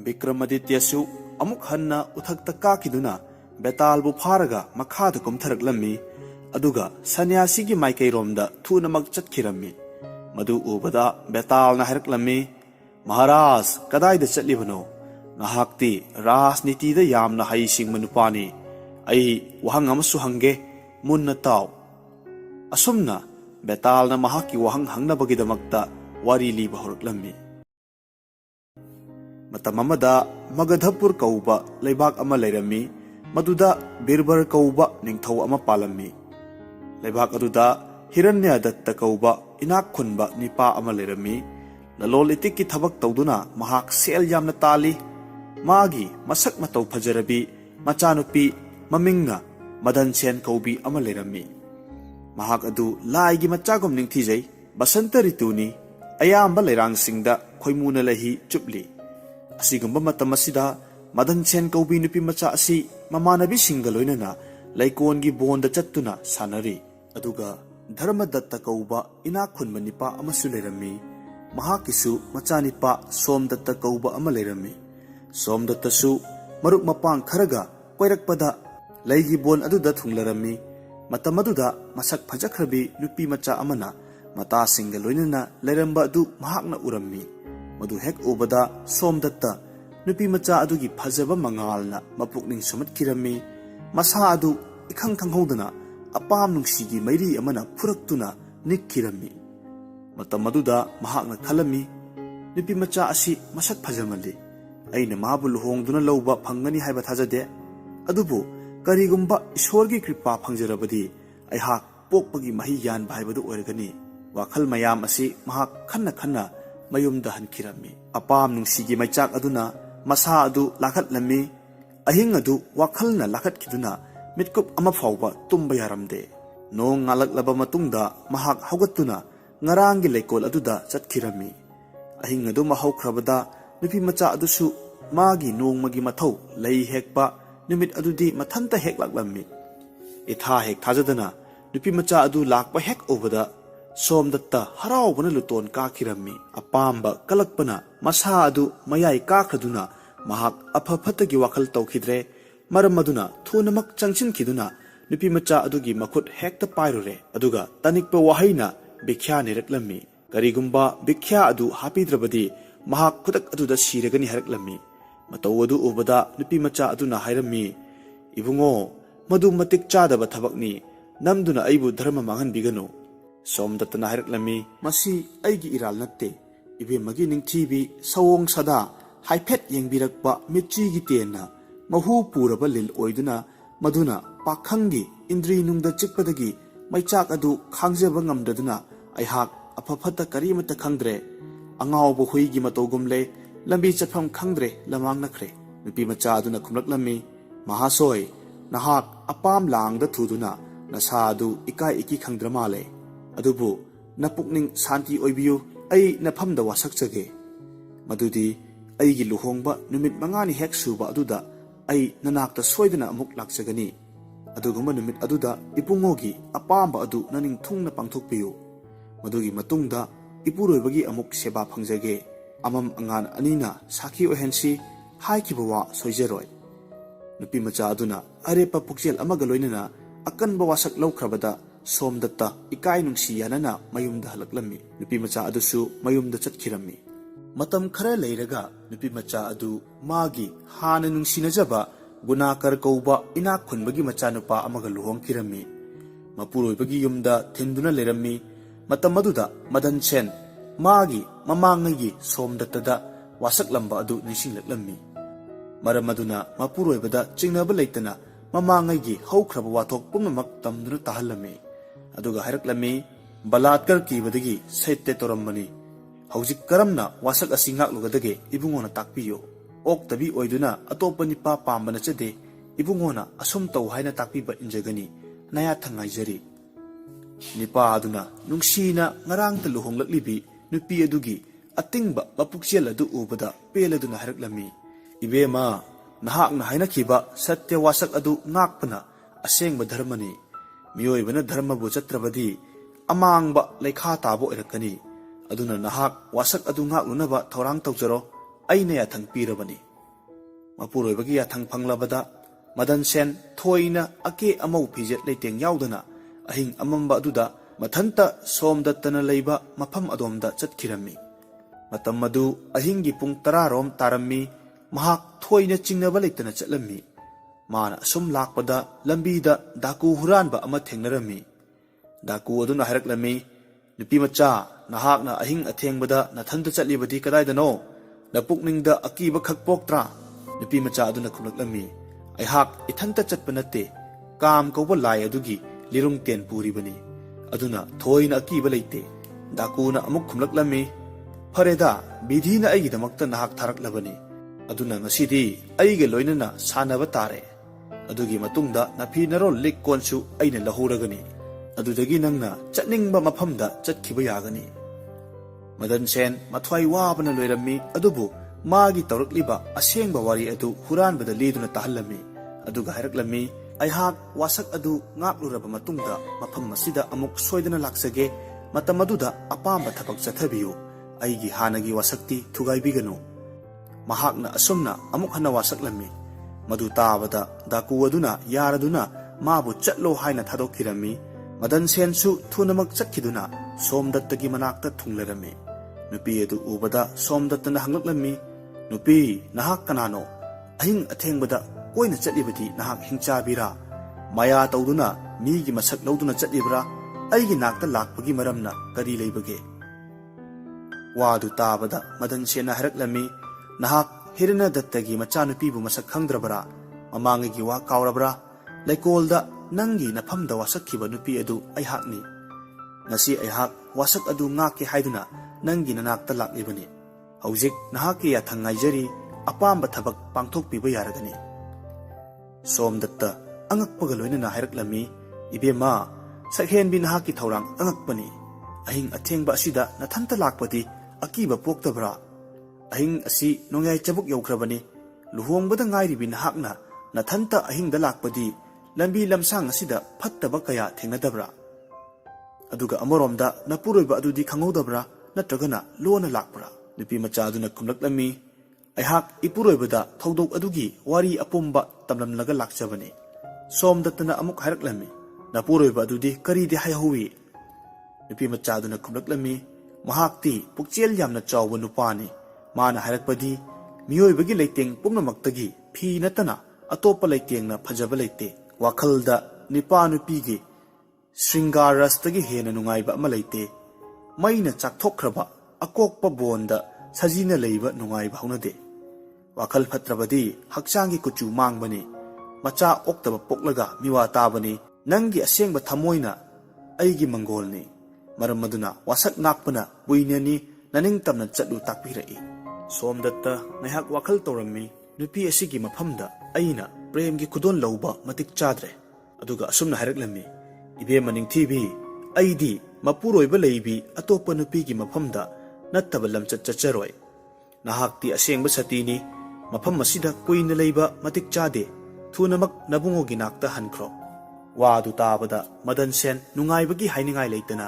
Vikramadityasu amuk hanna uthakta kakiduna Betalbu pharaga makhada kumtharaklammi aduga sanyasigi maikairomda thunamak chatkhirammi madu ubada Betalna haraklammi Maharaj kadaida chatlibano nahakti rajnitida yamna haising manupani ai wahang amasu hange munna taw asumna Betalna mahaki wahang hangnabagidamakta wari liba horaklammi Matamamada Magadhapur kauba leibak ama leirami Maduda Birbar kauba ningthau ama palammi leibak aduda Hiranyadatta kauba inak khunba nipa ama leirami lalol itikki thabak tawduna mahak sel yamna tali magi masak matau phajarabi machanupi mamingna Madan Sen kaubi ama leirami mahak adu laigi machagom ningthijai basanta rituni ayamba leirangsingda khoimuna lahi chupli Asigamba matamasida Madan Sen kaubi nupi macha asi mamanabi singa loinana laikongi bonda chattuna sanari aduga Dharmadatta kauba inak khunba nipa amasu leirami mahakisu machanipa Somdatta kauba ama leirami Somdatta su maruk mapang kharaga koirakpada laigi bon aduda thunglarami matamaduda masak phajakhrabi nupi macha amana mata singa loinana leiramba adu mahakna urammi Madu hek ubada Somdatta nupi macha adugi phajaba mangalna mapukning sumatkirami masa adu ikhang khanghodana apam nungsigi mairi amana phuraktuna nikkirami matamaduda mahakna khalami nupi macha asi masak phajamali aina mabu luhongduna lawba phangani haiba thajade adubu karigumba ishorgi kripa phangjarabadi aihak pokpagi mahi yan bhaibadu oirgani wakhal mayam asi mahak khanna khanna mayumda hankirami apam nungsigi maichak aduna masa adu lakhat lammi ahing adu wakhalna lakhat kiduna mitkup ama fawba tumba yaramde nong ngalaklaba matungda mahak haugatuna ngarangi leikol aduda chatkirami ahing adu mahaukrabada nupi macha adusu magi nongmagi mathau lei hekpa numit adudi mathanta heklaklammi itha hek thajadana nupi macha adu lakpa hek obada Somdatta haraubana luton kakirami apamba kalakpana masa adu mayai kakhaduna mahak apaphatagi wakhal tawkhidre maramaduna thunamak changchin nupi macha adugi makhut hekta pairure aduga tanikpa wahaina bikhya niraklammi karigumba bikhya adu hapidrabadi mahak khudak aduda siragani haraklammi mataw adu ubada nupi macha aduna hairami ibungo madu matik chadaba thabakni namduna aibu dharma mangan bigano Somdattana hairaklami masi aigi iral natte ibemagi ningthibi sawong sada haiphet yengbirakpa michigi tena mahu puraba lil oiduna maduna pakhangi indri nungda chikpadagi maichak adu khangjaba ngamdaduna aihak aphaphata karimata khangdre angawba huigi matogumle lambi chatpham khangdre lamang nakhre nupi macha aduna khumlaklami mahasoi nahak apam langda thuduna nasa adu ikai iki khangdra male adubu napukning santi oibiyu ai nafamda wasakchage madudi aigi luhongba numit mangani hek suba aduda ai nanakta soidana amuk lakchagani aduguma numit aduda ipungogi apamba adu naning thungna pangthokpiyu madugi matungda ipuroibagi amuk seba phangjage amam angan anina sakhi ohensi haikibawa soijeroi nupi macha aduna arepa pukjel amaga loinana akanba wasak lawkhrabada Somdatta ikai nungsi yanana mayumda halaklammi nupi macha adusu mayumda chatkirami matam khara leiraga nupi macha adu magi hana nungsinajaba gunakar kauba inak khunbagi macha nupa amaga luhongkirami mapuroibagi yumda thinduna lerammi matam aduda Madan Sen magi mamangagi Somdattada wasaklamba adu nisinglaklami maram aduna mapuroibada chingnaba leitana mamangagi haukraba wathok pumamak tamduna tahalami aduga hairaklammi balatkar kibadagi saitte torammani hawjik karamna wasak asi ngaklugadage ibungona takpiyo oktabi oiduna atopa nipa pambana chade ibungona asum taw haina takpiba injagani naya thangaijari nipa aduna nungsina ngarangta luhonglaklibi nupi adugi atingba mapukchel adu ubada peladuna hairaklammi ibema nahakna haina khiba satya wasak adu ngakpana asengba dharmani miyoibana dharmabu chatrabadi amangba leikha tabo irakani aduna nahak wasak adu ngaklunaba thorang tawjaro aina yathang pirabani ꯃꯄꯨꯔꯣꯏꯕꯒꯤ ꯌꯥꯊꯪ ꯐꯪꯂꯕꯗ ꯃꯗꯟ ꯁꯦꯟ ꯊꯣꯏꯅ ꯑꯀꯦ ꯑꯃꯧ ꯐꯤꯖꯦꯠ ꯂꯩꯇꯦꯡ ꯌꯥꯎꯗꯅ ꯑꯍꯤꯡ ꯑꯃꯝꯕ ꯑꯗꯨꯗ ꯃꯊꯟꯇ ꯁꯣꯝꯗꯠꯇꯅ ꯂꯩꯕ ꯃꯐꯝ ꯑꯗꯣꯝꯗ ꯆꯠꯈꯤꯔꯝꯃꯤ꯫ ꯃꯇꯝ ꯑꯗꯨ ꯑꯍꯤꯡꯒꯤ ꯄꯨꯡ 10 ꯇꯥꯔꯝꯃꯤ꯫ ꯃꯍꯥꯛ ꯊꯣꯏꯅ ꯆꯤꯡꯅꯕ ꯂꯩꯇꯅ ꯆꯠꯂꯝꯃꯤ꯫ ꯃꯥꯅ ꯑꯁꯨꯝ ꯂꯥꯛꯄꯗ ꯂꯝꯕꯤꯗ ꯗꯥꯀꯨ ꯍꯨꯔꯥꯟꯕ ꯑꯃ ꯊꯦꯡꯅꯔꯝꯃꯤ꯫ ꯗꯥꯀꯨ ꯑꯗꯨꯅ ꯍꯥꯏꯔꯛꯂꯝꯃꯤ, "ꯅꯨꯄꯤ ꯃꯆꯥ, ꯅꯍꯥꯛꯅ ꯑꯍꯤꯡ ꯑꯊꯦꯡꯕꯗ ꯅꯊꯟꯇ ꯆꯠꯂꯤꯕꯗꯤ ꯀꯗꯥꯏꯗꯅꯣ? ꯅꯄꯨꯛꯅꯤꯡꯗ ꯑꯀꯤꯕ ꯈꯛ ꯄꯣꯛꯇ꯭ꯔꯥ?" ꯅꯨꯄꯤ ꯃꯆꯥ ꯑꯗꯨꯅ ꯈꯨꯝꯂꯛꯂꯝꯃꯤ, "ꯑꯩꯍꯥꯛ ꯏꯊꯟꯇ ꯆꯠꯄ ꯅꯠꯇꯦ, ꯀꯥꯝ ꯀꯧꯕ ꯂꯥꯏ ꯑꯗꯨꯒꯤ ꯂꯤꯔꯨꯡ ꯇꯦꯟ ꯄꯨꯔꯤꯕꯅꯤ, ꯑꯗꯨꯅ ꯊꯣꯏꯅ ꯑꯀꯤꯕ ꯂꯩꯇꯦ." ꯗꯥꯀꯨꯅ ꯑꯃꯨꯛ ꯈꯨꯝꯂꯛꯂꯝꯃꯤ, "ꯐꯔꯦꯗ, ꯕꯤꯙꯤꯅ ꯑꯩꯒꯤꯗꯃꯛꯇ ꯅꯍꯥꯛ ꯊꯥꯔꯛꯂꯕꯅꯤ, ꯑꯗꯨꯅ ꯉꯁꯤꯗꯤ ꯑꯩꯒ ꯂꯣꯏꯅꯅ ꯁꯥꯟꯅꯕ ꯇꯥꯔꯦ꯫ ꯑꯗꯨꯒꯤ ꯃꯇꯨꯡꯗ ꯅꯐꯤ ꯅꯔꯣꯜ ꯂꯤꯛ ꯀꯣꯟꯁꯨ ꯑꯩꯅ ꯂꯧꯍꯧꯔꯒꯅꯤ, ꯑꯗꯨꯗꯒꯤ ꯅꯪꯅ ꯆꯠꯅꯤꯡꯕ ꯃꯐꯝꯗ ꯆꯠꯈꯤꯕ ꯌꯥꯒꯅꯤ." ꯃꯗꯟ ꯁꯦꯟ ꯃꯊ꯭ꯋꯥꯏ ꯋꯥꯕꯅ ꯂꯣꯏꯔꯝꯃꯤ, ꯑꯗꯨꯕꯨ ꯃꯥꯒꯤ ꯇꯧꯔꯛꯂꯤꯕ ꯑꯁꯦꯡꯕ ꯋꯥꯔꯤ ꯑꯗꯨ ꯍꯨꯔꯥꯟꯕꯗ ꯂꯤꯗꯨꯅ ꯇꯥꯍꯜꯂꯝꯃꯤ, ꯑꯗꯨꯒ ꯍꯥꯏꯔꯛꯂꯝꯃꯤ, "ꯑꯩꯍꯥꯛ ꯋꯥꯁꯛ ꯑꯗꯨ ꯉꯥꯛꯂꯨꯔꯕ ꯃꯇꯨꯡꯗ ꯃꯐꯝ ꯑꯁꯤꯗ ꯑꯃꯨꯛ ꯁꯣꯏꯗꯅ ꯂꯥꯛꯆꯒꯦ꯫ ꯃꯇꯝ ꯑꯗꯨꯗ ꯑꯄꯥꯝꯕ ꯊꯕꯛ ꯆꯠꯊꯕꯤꯌꯨ, ꯑꯩꯒꯤ ꯍꯥꯟꯅꯒꯤ ꯋꯥꯁꯛꯇꯤ ꯊꯨꯒꯥꯏꯕꯤꯒꯅꯨ." ꯃꯍꯥꯛꯅ ꯑꯁꯨꯝꯅ ꯑꯃꯨꯛ ꯍꯟꯅ ꯋꯥꯁꯛꯂꯝꯃꯤ꯫ ꯃꯗꯨ ꯇꯥꯕꯗ ꯗꯥꯀꯨ ꯑꯗꯨꯅ ꯌꯥꯔꯗꯨꯅ ꯃꯥꯕꯨ ꯆꯠꯂꯣ ꯍꯥꯏꯅ ꯊꯥꯗꯣꯛꯈꯤꯔꯝꯃꯤ꯫ ꯃꯗꯟ ꯁꯦꯟꯁꯨ ꯊꯨꯅꯃꯛ ꯆꯠꯈꯤꯗꯨꯅ ꯁꯣꯝꯗꯠꯇꯒꯤ ꯃꯅꯥꯛꯇ ꯊꯨꯡꯂꯔꯝꯃꯤ꯫ ꯅꯨꯄꯤ ꯑꯗꯨ ꯎꯕꯗ ꯁꯣꯝꯗꯠꯇꯅ ꯍꯪꯂꯛꯂꯝꯃꯤ, "ꯅꯨꯄꯤ, ꯅꯍꯥꯛ ꯀꯅꯥꯅꯣ? ꯑꯍꯤꯡ ꯑꯊꯦꯡꯕꯗ ꯀꯣꯏꯅ ꯆꯠꯂꯤꯕꯗꯤ ꯅꯍꯥꯛ ꯍꯤꯡꯆꯥꯕꯤꯔꯥ? ꯃꯌꯥ ꯇꯧꯗꯨꯅ ꯃꯤꯒꯤ ꯃꯁꯛ ꯂꯧꯗꯨꯅ ꯆꯠꯂꯤꯕ꯭ꯔꯥ? ꯑꯩꯒꯤ ꯅꯥꯛꯇ ꯂꯥꯛꯄꯒꯤ ꯃꯔꯝꯅ ꯀꯔꯤ ꯂꯩꯕꯒꯦ?" ꯋꯥꯗꯨ ꯇꯥꯕꯗ ꯃꯗꯟ ꯁꯦꯟꯅ ꯍꯥꯏꯔꯛꯂꯝꯃꯤ, "ꯅꯍꯥꯛ ꯍꯤꯔꯅꯗꯠꯇꯒꯤ ꯃꯆꯥꯅꯨꯄꯤꯕꯨ ꯃꯁꯛ ꯈꯪꯗ꯭ꯔꯕꯔꯥ? ꯃꯃꯥꯡꯉꯩꯒꯤ ꯋꯥ ꯀꯥꯎꯔꯕ꯭ꯔꯥ? ꯂꯩꯀꯣꯜꯗ ꯅꯪꯒꯤ ꯅꯐꯝꯗ ꯋꯥꯁꯛꯈꯤꯕ ꯅꯨꯄꯤ ꯑꯗꯨ ꯑꯩꯍꯥꯛꯅꯤ꯫ ꯉꯁꯤ ꯑꯩꯍꯥꯛ ꯋꯥꯁꯛ ꯑꯗꯨ ꯉꯥꯛꯀꯦ ꯍꯥꯏꯗꯨꯅ ꯅꯪꯒꯤ ꯅꯅꯥꯛꯇ ꯂꯥꯛꯂꯤꯕꯅꯤ꯫ ꯍꯧꯖꯤꯛ ꯅꯍꯥꯛꯀꯤ ꯌꯥꯊꯪ ꯉꯥꯏꯖꯔꯤ, ꯑꯄꯥꯝꯕ ꯊꯕꯛ ꯄꯥꯡꯊꯣꯛꯄꯤꯕ ꯌꯥꯔꯒꯅꯤ." ꯁꯣꯝꯗꯠꯇ ꯑꯉꯛꯄꯒ ꯂꯣꯏꯅꯅ ꯍꯥꯏꯔꯛꯂꯝꯃꯤ, "ꯏꯕꯦꯝꯃ, ꯁꯛꯍꯦꯟꯕꯤ ꯅꯍꯥꯛꯀꯤ ꯊꯧꯔꯥꯡ ꯑꯉꯛꯄꯅꯤ꯫ ꯑꯍꯤꯡ ꯑꯊꯦꯡꯕ ꯑꯁꯤꯗ ꯅꯊꯟꯇ ꯂꯥꯛꯄꯗꯤ ꯑꯀꯤꯕ ꯄꯣꯛꯇꯕ꯭ꯔꯥ? ꯑꯍꯤꯡ ꯑꯁꯤ ꯅꯣꯡꯌꯥꯏ ꯆꯕꯨꯛ ꯌꯧꯈ꯭ꯔꯕꯅꯤ꯫ ꯂꯨꯍꯣꯡꯕꯗ ꯉꯥꯏꯔꯤꯕꯤ ꯅꯍꯥꯛꯅ ꯅꯊꯟꯇ ꯑꯍꯤꯡꯗ ꯂꯥꯛꯄꯗꯤ ꯂꯝꯕꯤ ꯂꯝꯁꯥꯡ ꯑꯁꯤꯗ ꯐꯠꯇꯕ ꯀꯌా ꯊꯦꯡꯅꯗꯕ꯭ꯔꯥ? ꯑꯗꯨꯒ ꯑꯃꯔꯣꯝꯗ ꯅꯄꯨꯔꯣꯏꯕ ꯑꯗꯨꯗꯤ ꯈꯪꯍꯧꯗꯕ꯭ꯔꯥ, ꯅꯠꯇ꯭ꯔꯒꯅ ꯂꯣꯟꯅ ꯂꯥꯛꯄ꯭ꯔꯥ?" ꯅꯨꯄꯤ ꯃꯆꯥ ꯑꯗꯨꯅ ꯈꯨꯝꯂꯛꯂꯝꯃꯤ, "ꯑꯩꯍꯥꯛ ꯏꯄꯨꯔꯣꯏꯕꯗ ꯊꯧꯗꯣꯛ ꯑꯗꯨꯒꯤ ꯋꯥꯔꯤ ꯑꯄꯨꯝꯕ ꯇꯝꯂꯝꯂꯒ ꯂꯥꯛꯆꯕꯅꯤ." ꯁꯣꯝꯗꯠꯇꯅ ꯑꯃꯨꯛ ꯍꯥꯏꯔꯛꯂꯝꯃꯤ, "ꯅꯄꯨꯔꯣꯏꯕ ꯑꯗꯨꯗꯤ ꯀꯔꯤꯗꯤ ꯍꯥꯏꯍꯧꯋꯤ?" ꯅꯨꯄꯤ ꯃꯆꯥ ꯑꯗꯨꯅ ꯈꯨꯝꯂꯛꯂꯝꯃꯤ, "ꯃꯍꯥꯛꯇꯤ ꯄꯨꯛꯆꯦꯜ ꯌꯥꯝꯅ ꯆꯥꯎꯕ ꯅꯨꯄꯥꯅꯤ꯫ ꯃꯥꯅ ꯍꯥꯏꯔꯛꯄꯗꯤ ꯃꯤꯑꯣꯏꯕꯒꯤ ꯂꯩꯇꯦꯡ ꯄꯨꯝꯅꯃꯛꯇꯒꯤ ꯐꯤ ꯅꯠꯇꯅ ꯑꯇꯣꯞꯄ ꯂꯩꯇꯦꯡꯅ ꯐꯖꯕ ꯂꯩꯇꯦ꯫ ꯋꯥꯈꯜꯗ ꯅꯨꯄꯥ ꯅꯨꯄꯤꯒꯤ శృంగాꯔꯁꯇꯒꯤ ꯍꯦꯟꯅ ꯅꯨꯡꯉꯥꯏꯕ ꯑꯃ ꯂꯩꯇꯦ꯫ ꯃꯩꯅ ꯆꯥꯛꯊꯣꯛꯈ꯭ꯔꯕ ꯑꯀꯣꯛꯄ ꯕꯣꯟꯗ ꯁꯖꯤꯅ ꯂꯩꯕ ꯅꯨꯡꯉꯥꯏꯕ ꯍꯧꯅꯗꯦ꯫ ꯋꯥꯈꯜ ꯐꯠꯇ꯭ꯔꯕꯗꯤ ꯍꯛꯆꯥꯡꯒꯤ ꯀꯨꯆꯨ ꯃꯥꯡꯕꯅꯤ, ꯃꯆꯥ ꯑꯣꯛꯇꯕ ꯄꯣꯛꯂꯒ ꯃꯤꯋꯥ ꯇꯥꯕꯅꯤ꯫ ꯅꯪꯒꯤ ꯑꯁꯦꯡꯕ ꯊꯃꯣꯏꯅ ꯑꯩꯒꯤ ꯃꯪꯒꯣꯜꯅꯤ꯫ ꯃꯔꯝ ꯑꯗꯨꯅ ꯋꯥꯁꯛ ꯉꯥꯛꯄꯅ ꯀꯨꯏꯅꯅꯤ ꯅꯅꯤꯡꯇꯝꯅ ꯆꯠꯂꯨ ꯇꯥꯛꯄꯤꯔꯛꯏ." ꯁꯣꯝꯗꯠꯇ ꯉꯥꯏꯍꯥꯛ ꯋꯥꯈꯜ ꯇꯧꯔꯝꯃꯤ꯫ ꯅꯨꯄꯤ ꯑꯁꯤꯒꯤ ꯃꯐꯝꯗ ꯑꯩꯅ ꯄ꯭ꯔꯦꯝꯒꯤ ꯈꯨꯗꯣꯜ ꯂꯧꯕ ꯃꯇꯤꯛ ꯆꯥꯗ꯭ꯔꯦ꯫ ꯑꯗꯨꯒ ꯑꯁꯨꯝꯅ ꯍꯥꯏꯔꯛꯂꯝꯃꯤ, "ꯏꯕꯦꯝꯃ ꯅꯤꯡꯊꯤꯕꯤ, ꯑꯩꯗꯤ ꯃꯄꯨꯔꯣꯏꯕ ꯂꯩꯕꯤ ꯑꯇꯣꯞꯄ ꯅꯨꯄꯤꯒꯤ ꯃꯐꯝꯗ ꯅꯠꯇꯕ ꯂꯝꯆꯠ ꯆꯠꯆꯔꯣꯏ꯫ ꯅꯍꯥꯛꯇꯤ ꯑꯁꯦꯡꯕ ꯁꯇꯤꯅꯤ꯫ ꯃꯐꯝ ꯑꯁꯤꯗ ꯀꯨꯏꯅ ꯂꯩꯕ ꯃꯇꯤꯛ ꯆꯥꯗꯦ꯫ ꯊꯨꯅꯃꯛ ꯅꯕꯨꯡꯉꯣꯒꯤ ナꯛꯇ ꯍꯟꯈ꯭ꯔꯣ." ꯋꯥꯗꯨ ꯇꯥꯕꯗ ꯃꯗꯟ ꯁꯦꯟ ꯅꯨꯡꯉꯥꯏꯕꯒꯤ ꯍꯥꯏꯅꯤꯡꯉꯥꯏ ꯂꯩꯇꯅ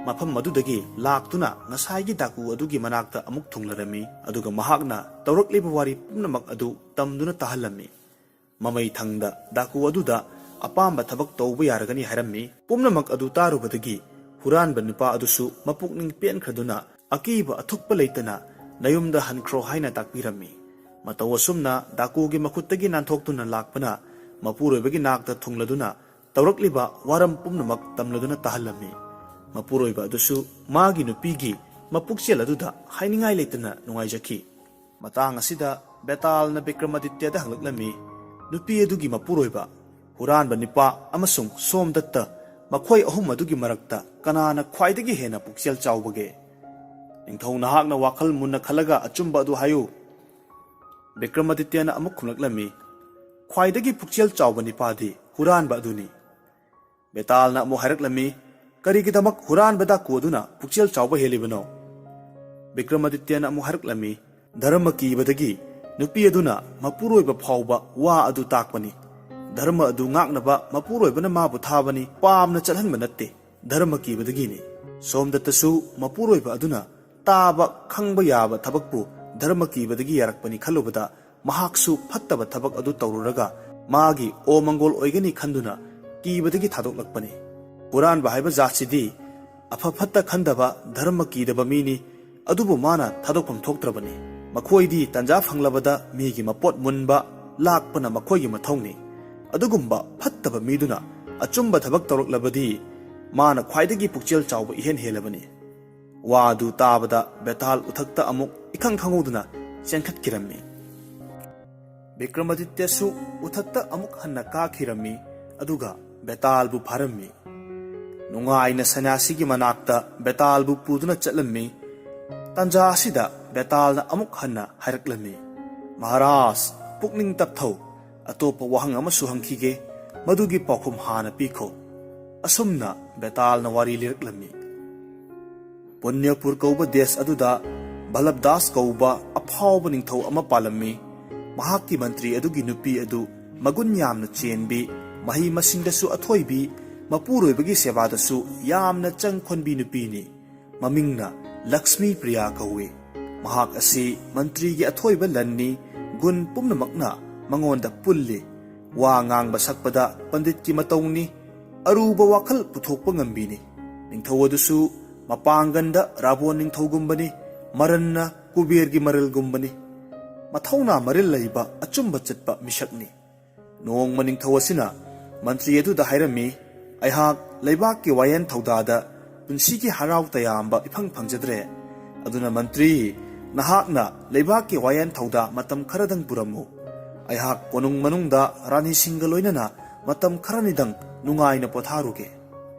ꯃꯐꯝ ꯑꯗꯨꯗꯒꯤ ꯂꯥꯛꯇꯨꯅ ꯉꯁꯥꯏꯒꯤ ꯗꯥꯀꯨ ꯑꯗꯨꯒꯤ ꯃꯅꯥꯛꯇ ꯑꯃꯨꯛ ꯊꯨꯡꯂꯔꯝꯃꯤ, ꯑꯗꯨꯒ ꯃꯍꯥꯛꯅ ꯇꯧꯔꯛꯂꯤꯕ ꯋꯥꯔꯤ ꯄꯨꯝꯅꯃꯛ ꯑꯗꯨ ꯇꯝꯗꯨꯅ ꯇꯥꯍꯜꯂꯝꯃꯤ꯫ ꯃꯃꯩ ꯊꯪꯗ ꯗꯥꯀꯨ ꯑꯗꯨꯗ ꯑꯄꯥꯝꯕ ꯊꯕꯛ ꯇꯧꯕ ꯌꯥꯔꯒꯅꯤ ꯍꯥꯏꯔꯝꯃꯤ꯫ ꯄꯨꯝꯅꯃꯛ ꯑꯗꯨ ꯇꯥꯔꯨꯕꯗꯒꯤ ꯍꯨꯔꯥꯟꯕ ꯅꯨꯄꯥ ꯑꯗꯨꯁꯨ ꯃꯄꯨꯛꯅꯤꯡ ꯄꯦꯟꯈ꯭ꯔꯗꯨꯅ ꯑꯀꯤꯕ ꯑꯊꯨꯛꯄ ꯂꯩꯇꯅ ꯅꯌꯨꯝꯗ ꯍꯟꯈ꯭ꯔꯣ ꯍꯥꯏꯅ ꯇꯥꯛꯄꯤꯔꯝꯃꯤ꯫ ꯃꯇꯧ ꯑꯁꯨꯝꯅ ꯗꯥꯀꯨꯒꯤ ꯃꯈꯨꯠꯇꯒꯤ ꯅꯥꯟꯊꯣꯛꯇꯨꯅ ꯂꯥꯛꯄꯅ ꯃꯄꯨꯔꯣꯏꯕꯒꯤ ꯅꯥꯛꯇ ꯊꯨꯡꯂꯗꯨꯅ ꯇꯧꯔꯛꯂꯤꯕ ꯋꯥꯔꯝ ꯄꯨꯝꯅꯃꯛ ꯇꯝꯂꯗꯨꯅ ꯇꯥꯍꯜꯂꯝꯃꯤ꯫ ꯃꯄꯨꯔꯣꯏꯕ ꯑꯗꯨꯁꯨ ꯃꯥꯒꯤ ꯅꯨꯄꯤꯒꯤ ꯃꯄꯨꯛꯆꯦꯜ ꯑꯗꯨꯗ ꯍꯥꯏꯅꯤꯡꯉꯥꯏ ꯂꯩꯇꯅ ꯅꯨꯡꯉꯥꯏꯖꯈꯤ꯫ ꯃꯇꯥꯡ ꯑꯁꯤꯗ ꯕꯦꯇꯥꯜꯅ ꯕꯤꯀ꯭ꯔꯃꯥꯗꯤꯇ꯭ꯌꯗ ꯍꯪꯂꯛꯂꯝꯃꯤ, "ꯅꯨꯄꯤ ꯑꯗꯨꯒꯤ ꯃꯄꯨꯔꯣꯏꯕ, ꯍꯨꯔꯥꯟꯕ ꯅꯨꯄꯥ ꯑꯃꯁꯨꯡ ꯁꯣꯝꯗꯠꯇ, ꯃꯈꯣꯏ ꯑꯍꯨꯝ ꯑꯗꯨꯒꯤ ꯃꯔꯛꯇ ꯀꯅꯥꯅ ꯈ꯭ꯋꯥꯏꯗꯒꯤ ꯍꯦꯟꯅ ꯄꯨꯛꯆꯦꯜ ꯆꯥꯎꯕꯒꯦ? ꯅꯤꯡꯊꯧ ꯅꯍꯥꯛꯅ ꯋꯥꯈꯜ ꯃꯨꯟꯅ ꯈꯜꯂꯒ ꯑꯆꯨꯝꯕ ꯑꯗꯨ ꯍꯥꯏꯌꯨ." ꯕꯤꯀ꯭ꯔꯃꯥꯗꯤꯇ꯭ꯌꯅ ꯑꯃꯨꯛ ꯈꯨꯝꯂꯛꯂꯝꯃꯤ, "ꯈ꯭ꯋꯥꯏꯗꯒꯤ ꯄꯨꯛꯆꯦꯜ ꯆꯥꯎꯕ ꯅꯨꯄꯥꯗꯤ ꯍꯨꯔꯥꯟꯕ ꯑꯗꯨꯅꯤ." ꯕꯦꯇꯥꯜꯅ ꯑꯃꯨꯛ ꯍꯥꯏꯔꯛꯂꯝꯃꯤ, "ꯀꯔꯤꯒꯤꯗꯃꯛ ꯍꯨꯔꯥꯟꯕ ꯗꯥꯀꯨ ꯑꯗꯨꯅ ꯄꯨꯛꯆꯦꯜ ꯆꯥꯎꯕ ꯍꯦꯜꯂꯤꯕꯅꯣ?" ꯕꯤꯀ꯭ꯔꯃꯥꯗꯤꯇ꯭ꯌꯅ ꯑꯃꯨꯛ ꯍꯥꯏꯔꯛꯂꯝꯃꯤ, "ꯙꯔꯃ ꯀꯤꯕꯗꯒꯤ ꯅꯨꯄꯤ ꯑꯗꯨꯅ ꯃꯄꯨꯔꯣꯏꯕ ꯐꯥꯎꯕ ꯋꯥ ꯑꯗꯨ ꯇꯥꯛꯄꯅꯤ꯫ ꯙꯔꯃ ꯑꯗꯨ ꯉꯥꯛꯅꯕ ꯃꯄꯨꯔꯣꯏꯕꯅ ꯃꯥꯕꯨ ꯊꯥꯕꯅꯤ, ꯄꯥꯝꯅ ꯆꯠꯍꯟꯕ ꯅꯠꯇꯦ, ꯙꯔꯃ ꯀꯤꯕꯗꯒꯤꯅꯤ꯫ ꯁꯣꯝꯗꯠꯇꯁꯨ ꯃꯄꯨꯔꯣꯏꯕ ꯑꯗꯨꯅ ꯇꯥꯕ ꯈꯪꯕ ꯌꯥꯕ ꯊꯕꯛꯄꯨ ꯙꯔꯃ ꯀꯤꯕꯗꯒꯤ ꯌꯥꯔꯛꯄꯅꯤ ꯈꯜꯂꯨꯕꯗ ꯃꯍꯥꯛꯁꯨ ꯐꯠꯇꯕ ꯊꯕꯛ ꯑꯗꯨ ꯇꯧꯔꯨꯔꯒ ꯃꯥꯒꯤ ꯑꯣꯃꯪꯒꯣꯜ ꯑꯣꯏꯒꯅꯤ ꯈꯟꯗꯨꯅ ꯀꯤꯕꯗꯒꯤ ꯊꯥꯗꯣꯛꯂꯛꯄꯅꯤ꯫ ꯍꯨꯔꯥꯟꯕ ꯍꯥꯏꯕ ꯖꯥꯠꯁꯤꯗꯤ ꯑꯐ ꯐꯠꯇ ꯈꯟꯗꯕ ꯙꯔꯃ ꯀꯤꯗꯕ ꯃꯤꯅꯤ, ꯑꯗꯨꯕꯨ ꯃꯥꯅ ꯊꯥꯗꯣꯛꯐꯝ ꯊꯣꯛꯇ꯭ꯔꯕꯅꯤ꯫ ꯃꯈꯣꯏꯗꯤ ꯇꯟꯖꯥ ꯐꯪꯂꯕꯗ ꯃꯤꯒꯤ ꯃꯄꯣꯠ ꯃꯨꯟꯕ ꯂꯥꯛꯄꯅ ꯃꯈꯣꯏꯒꯤ ꯃꯊꯧꯅꯤ꯫ ꯑꯗꯨꯒꯨꯝꯕ ꯐꯠꯇꯕ ꯃꯤꯗꯨꯅ ꯑꯆꯨꯝꯕ ꯊꯕꯛ ꯇꯧꯔꯛꯂꯕꯗꯤ ꯃꯥꯅ ꯈ꯭ꯋꯥꯏꯗꯒꯤ ꯄꯨꯛꯆꯦꯜ ꯆꯥꯎꯕ ꯏꯍꯦꯟ ꯍꯦꯜꯂꯕꯅꯤ꯫ ꯋꯥ ꯑꯗꯨ ꯇꯥꯕꯗ ꯕꯦꯇꯥꯜ ꯎꯊꯛꯇ ꯑꯃꯨꯛ ꯏꯈꯪ ꯈꯪꯍꯧꯗꯅ ꯆꯦꯟꯈꯠꯈꯤꯔꯝꯃꯤ꯫ ꯕꯤꯀ꯭ꯔꯃꯥꯗꯤꯇ꯭ꯌꯁꯨ ꯎꯊꯛꯇ ꯑꯃꯨꯛ ꯍꯟꯅ ꯀꯥꯈꯤꯔꯝꯃꯤ ꯑꯗꯨꯒ ꯕꯦꯇꯥꯜꯕꯨ ꯐꯥꯔꯝꯃꯤ꯫ ꯅꯨꯡꯉꯥꯏꯅ ꯁꯟꯅ꯭ꯌꯥꯁꯤꯒꯤ ꯃꯅꯥꯛꯇ ꯕꯦꯇꯥꯜꯕꯨ ꯄꯨꯗꯨꯅ ꯆꯠꯂꯝꯃꯤ꯫ ꯇꯥꯟꯖꯥ ꯑꯁꯤꯗ ꯕꯦꯇꯥꯜꯅ ꯑꯃꯨꯛ ꯍꯟꯅ ꯍꯥꯏꯔꯛꯂꯝꯃꯤ, ꯃꯍꯥꯔꯥꯖ, ꯄꯨꯛꯅꯤꯡ ꯇꯞꯊꯧ, ꯑꯇꯣꯞꯄ ꯋꯥꯍꯪ ꯑꯃꯁꯨ ꯍꯪꯈꯤꯒꯦ, ꯃꯗꯨꯒꯤ ꯄꯥꯎꯈꯨꯝ ꯍꯥꯟꯅ ꯄꯤꯈꯣ꯫ ꯑꯁꯨꯝꯅ ꯕꯦꯇꯥꯜꯅ ꯋꯥꯔꯤ ꯂꯤꯔꯛꯂꯝꯃꯤ꯫ ꯄꯨꯟꯌꯄꯨꯔ ꯀꯧꯕ ꯗꯦꯁ ꯑꯗꯨꯗ ꯚꯜꯂꯚꯗꯥꯁ ꯀꯧꯕ ꯑꯐꯥꯎꯕ ꯅꯤꯡꯊꯧ ꯑꯃ ꯄꯥꯜꯂꯝꯃꯤ꯫ ꯃꯍꯥꯛꯀꯤ ꯃꯟꯇ꯭ꯔꯤ ꯑꯗꯨꯒꯤ ꯅꯨꯄꯤ ꯑꯗꯨ ꯃꯒꯨꯟ ꯌꯥꯝꯅ ꯆꯦꯟꯕꯤ, ꯃꯍꯩ ꯃꯁꯤꯡꯗꯁꯨ ꯑꯊꯣꯏꯕꯤ, ꯃꯄꯨꯔꯣꯏꯕꯒꯤ ꯁꯦꯕꯥꯗꯁꯨ ꯌꯥꯝꯅ ꯆꯪ ꯈꯣꯟꯕꯤ ꯅꯨꯄꯤꯅꯤ꯫ ꯃꯃꯤꯡꯅ ꯂꯛꯁꯃꯤ ꯄ꯭ꯔꯤꯌꯥ ꯀꯧꯏ꯫ ꯃꯍꯥꯛ ꯑꯁꯤ ꯃꯟꯇ꯭ꯔꯤꯒꯤ ꯑꯊꯣꯏꯕ ꯂꯟꯅꯤ, ꯒꯨꯟ ꯄꯨꯝꯅꯃꯛꯅ ꯃꯉꯣꯟꯗ ꯄꯨꯜꯂꯤ꯫ ꯋꯥ ꯉꯥꯡꯕ ꯁꯛꯄꯗ ꯄꯟꯗꯤꯠꯀꯤ ꯃꯇꯧꯅꯤ, ꯑꯔꯨꯕ ꯋꯥꯈꯜ ꯄꯨꯊꯣꯛꯄ ꯉꯝꯕꯤꯅꯤ꯫ ꯅꯤꯡꯊꯧ ꯑꯗꯨꯁꯨ ꯃꯄꯥꯡꯒꯟꯗ ꯔꯥꯕꯣꯟ ꯅꯤꯡꯊꯧꯒꯨꯝꯕꯅꯤ, ꯃꯔꯟꯅ ꯀꯨꯕꯦꯔꯒꯤ ꯃꯔꯜꯒꯨꯝꯕꯅꯤ꯫ ꯃꯊꯧꯅꯥ ꯃꯔꯤꯜ ꯂꯩꯕ ꯑꯆꯨꯝꯕ ꯆꯠꯄ ꯃꯤꯁꯛꯅꯤ꯫ ꯅꯣꯡꯃ ꯅꯤꯡꯊꯧ ꯑꯁꯤꯅ ꯃꯟꯇ꯭ꯔꯤ ꯑꯗꯨꯗ ꯍꯥꯏꯔꯝꯃꯤ, ꯑꯩꯍꯥꯛ ꯂꯩꯕꯥꯛꯀꯤ ꯋꯥꯌꯦꯜ ꯊꯧꯗꯥꯗ ꯄꯨꯟꯁꯤꯒꯤ ꯍꯔꯥꯎ ꯇꯌꯥꯝꯕ ꯏꯐꯪ ꯐꯪꯖꯗ꯭ꯔꯦ꯫ ꯑꯗꯨꯅ ꯃꯟꯇ꯭ꯔꯤ, ꯅꯍꯥꯛꯅ ꯂꯩꯕꯥꯛꯀꯤ ꯋꯥꯌꯦꯜ ꯊꯧꯗꯥ ꯃꯇꯝ ꯈꯔꯗꯪ ꯄꯨꯔꯝꯃꯨ꯫ ꯑꯩꯍꯥꯛ ꯀꯣꯅꯨꯡ ꯃꯅꯨꯡꯗ ꯔꯥꯅꯤꯁꯤꯡꯒ ꯂꯣꯏꯅꯅ ꯃꯇꯝ ꯈꯔꯅꯤꯗꯪ ꯅꯨꯡꯉꯥꯏꯅ ꯄꯣꯊꯥꯔꯨꯒꯦ꯫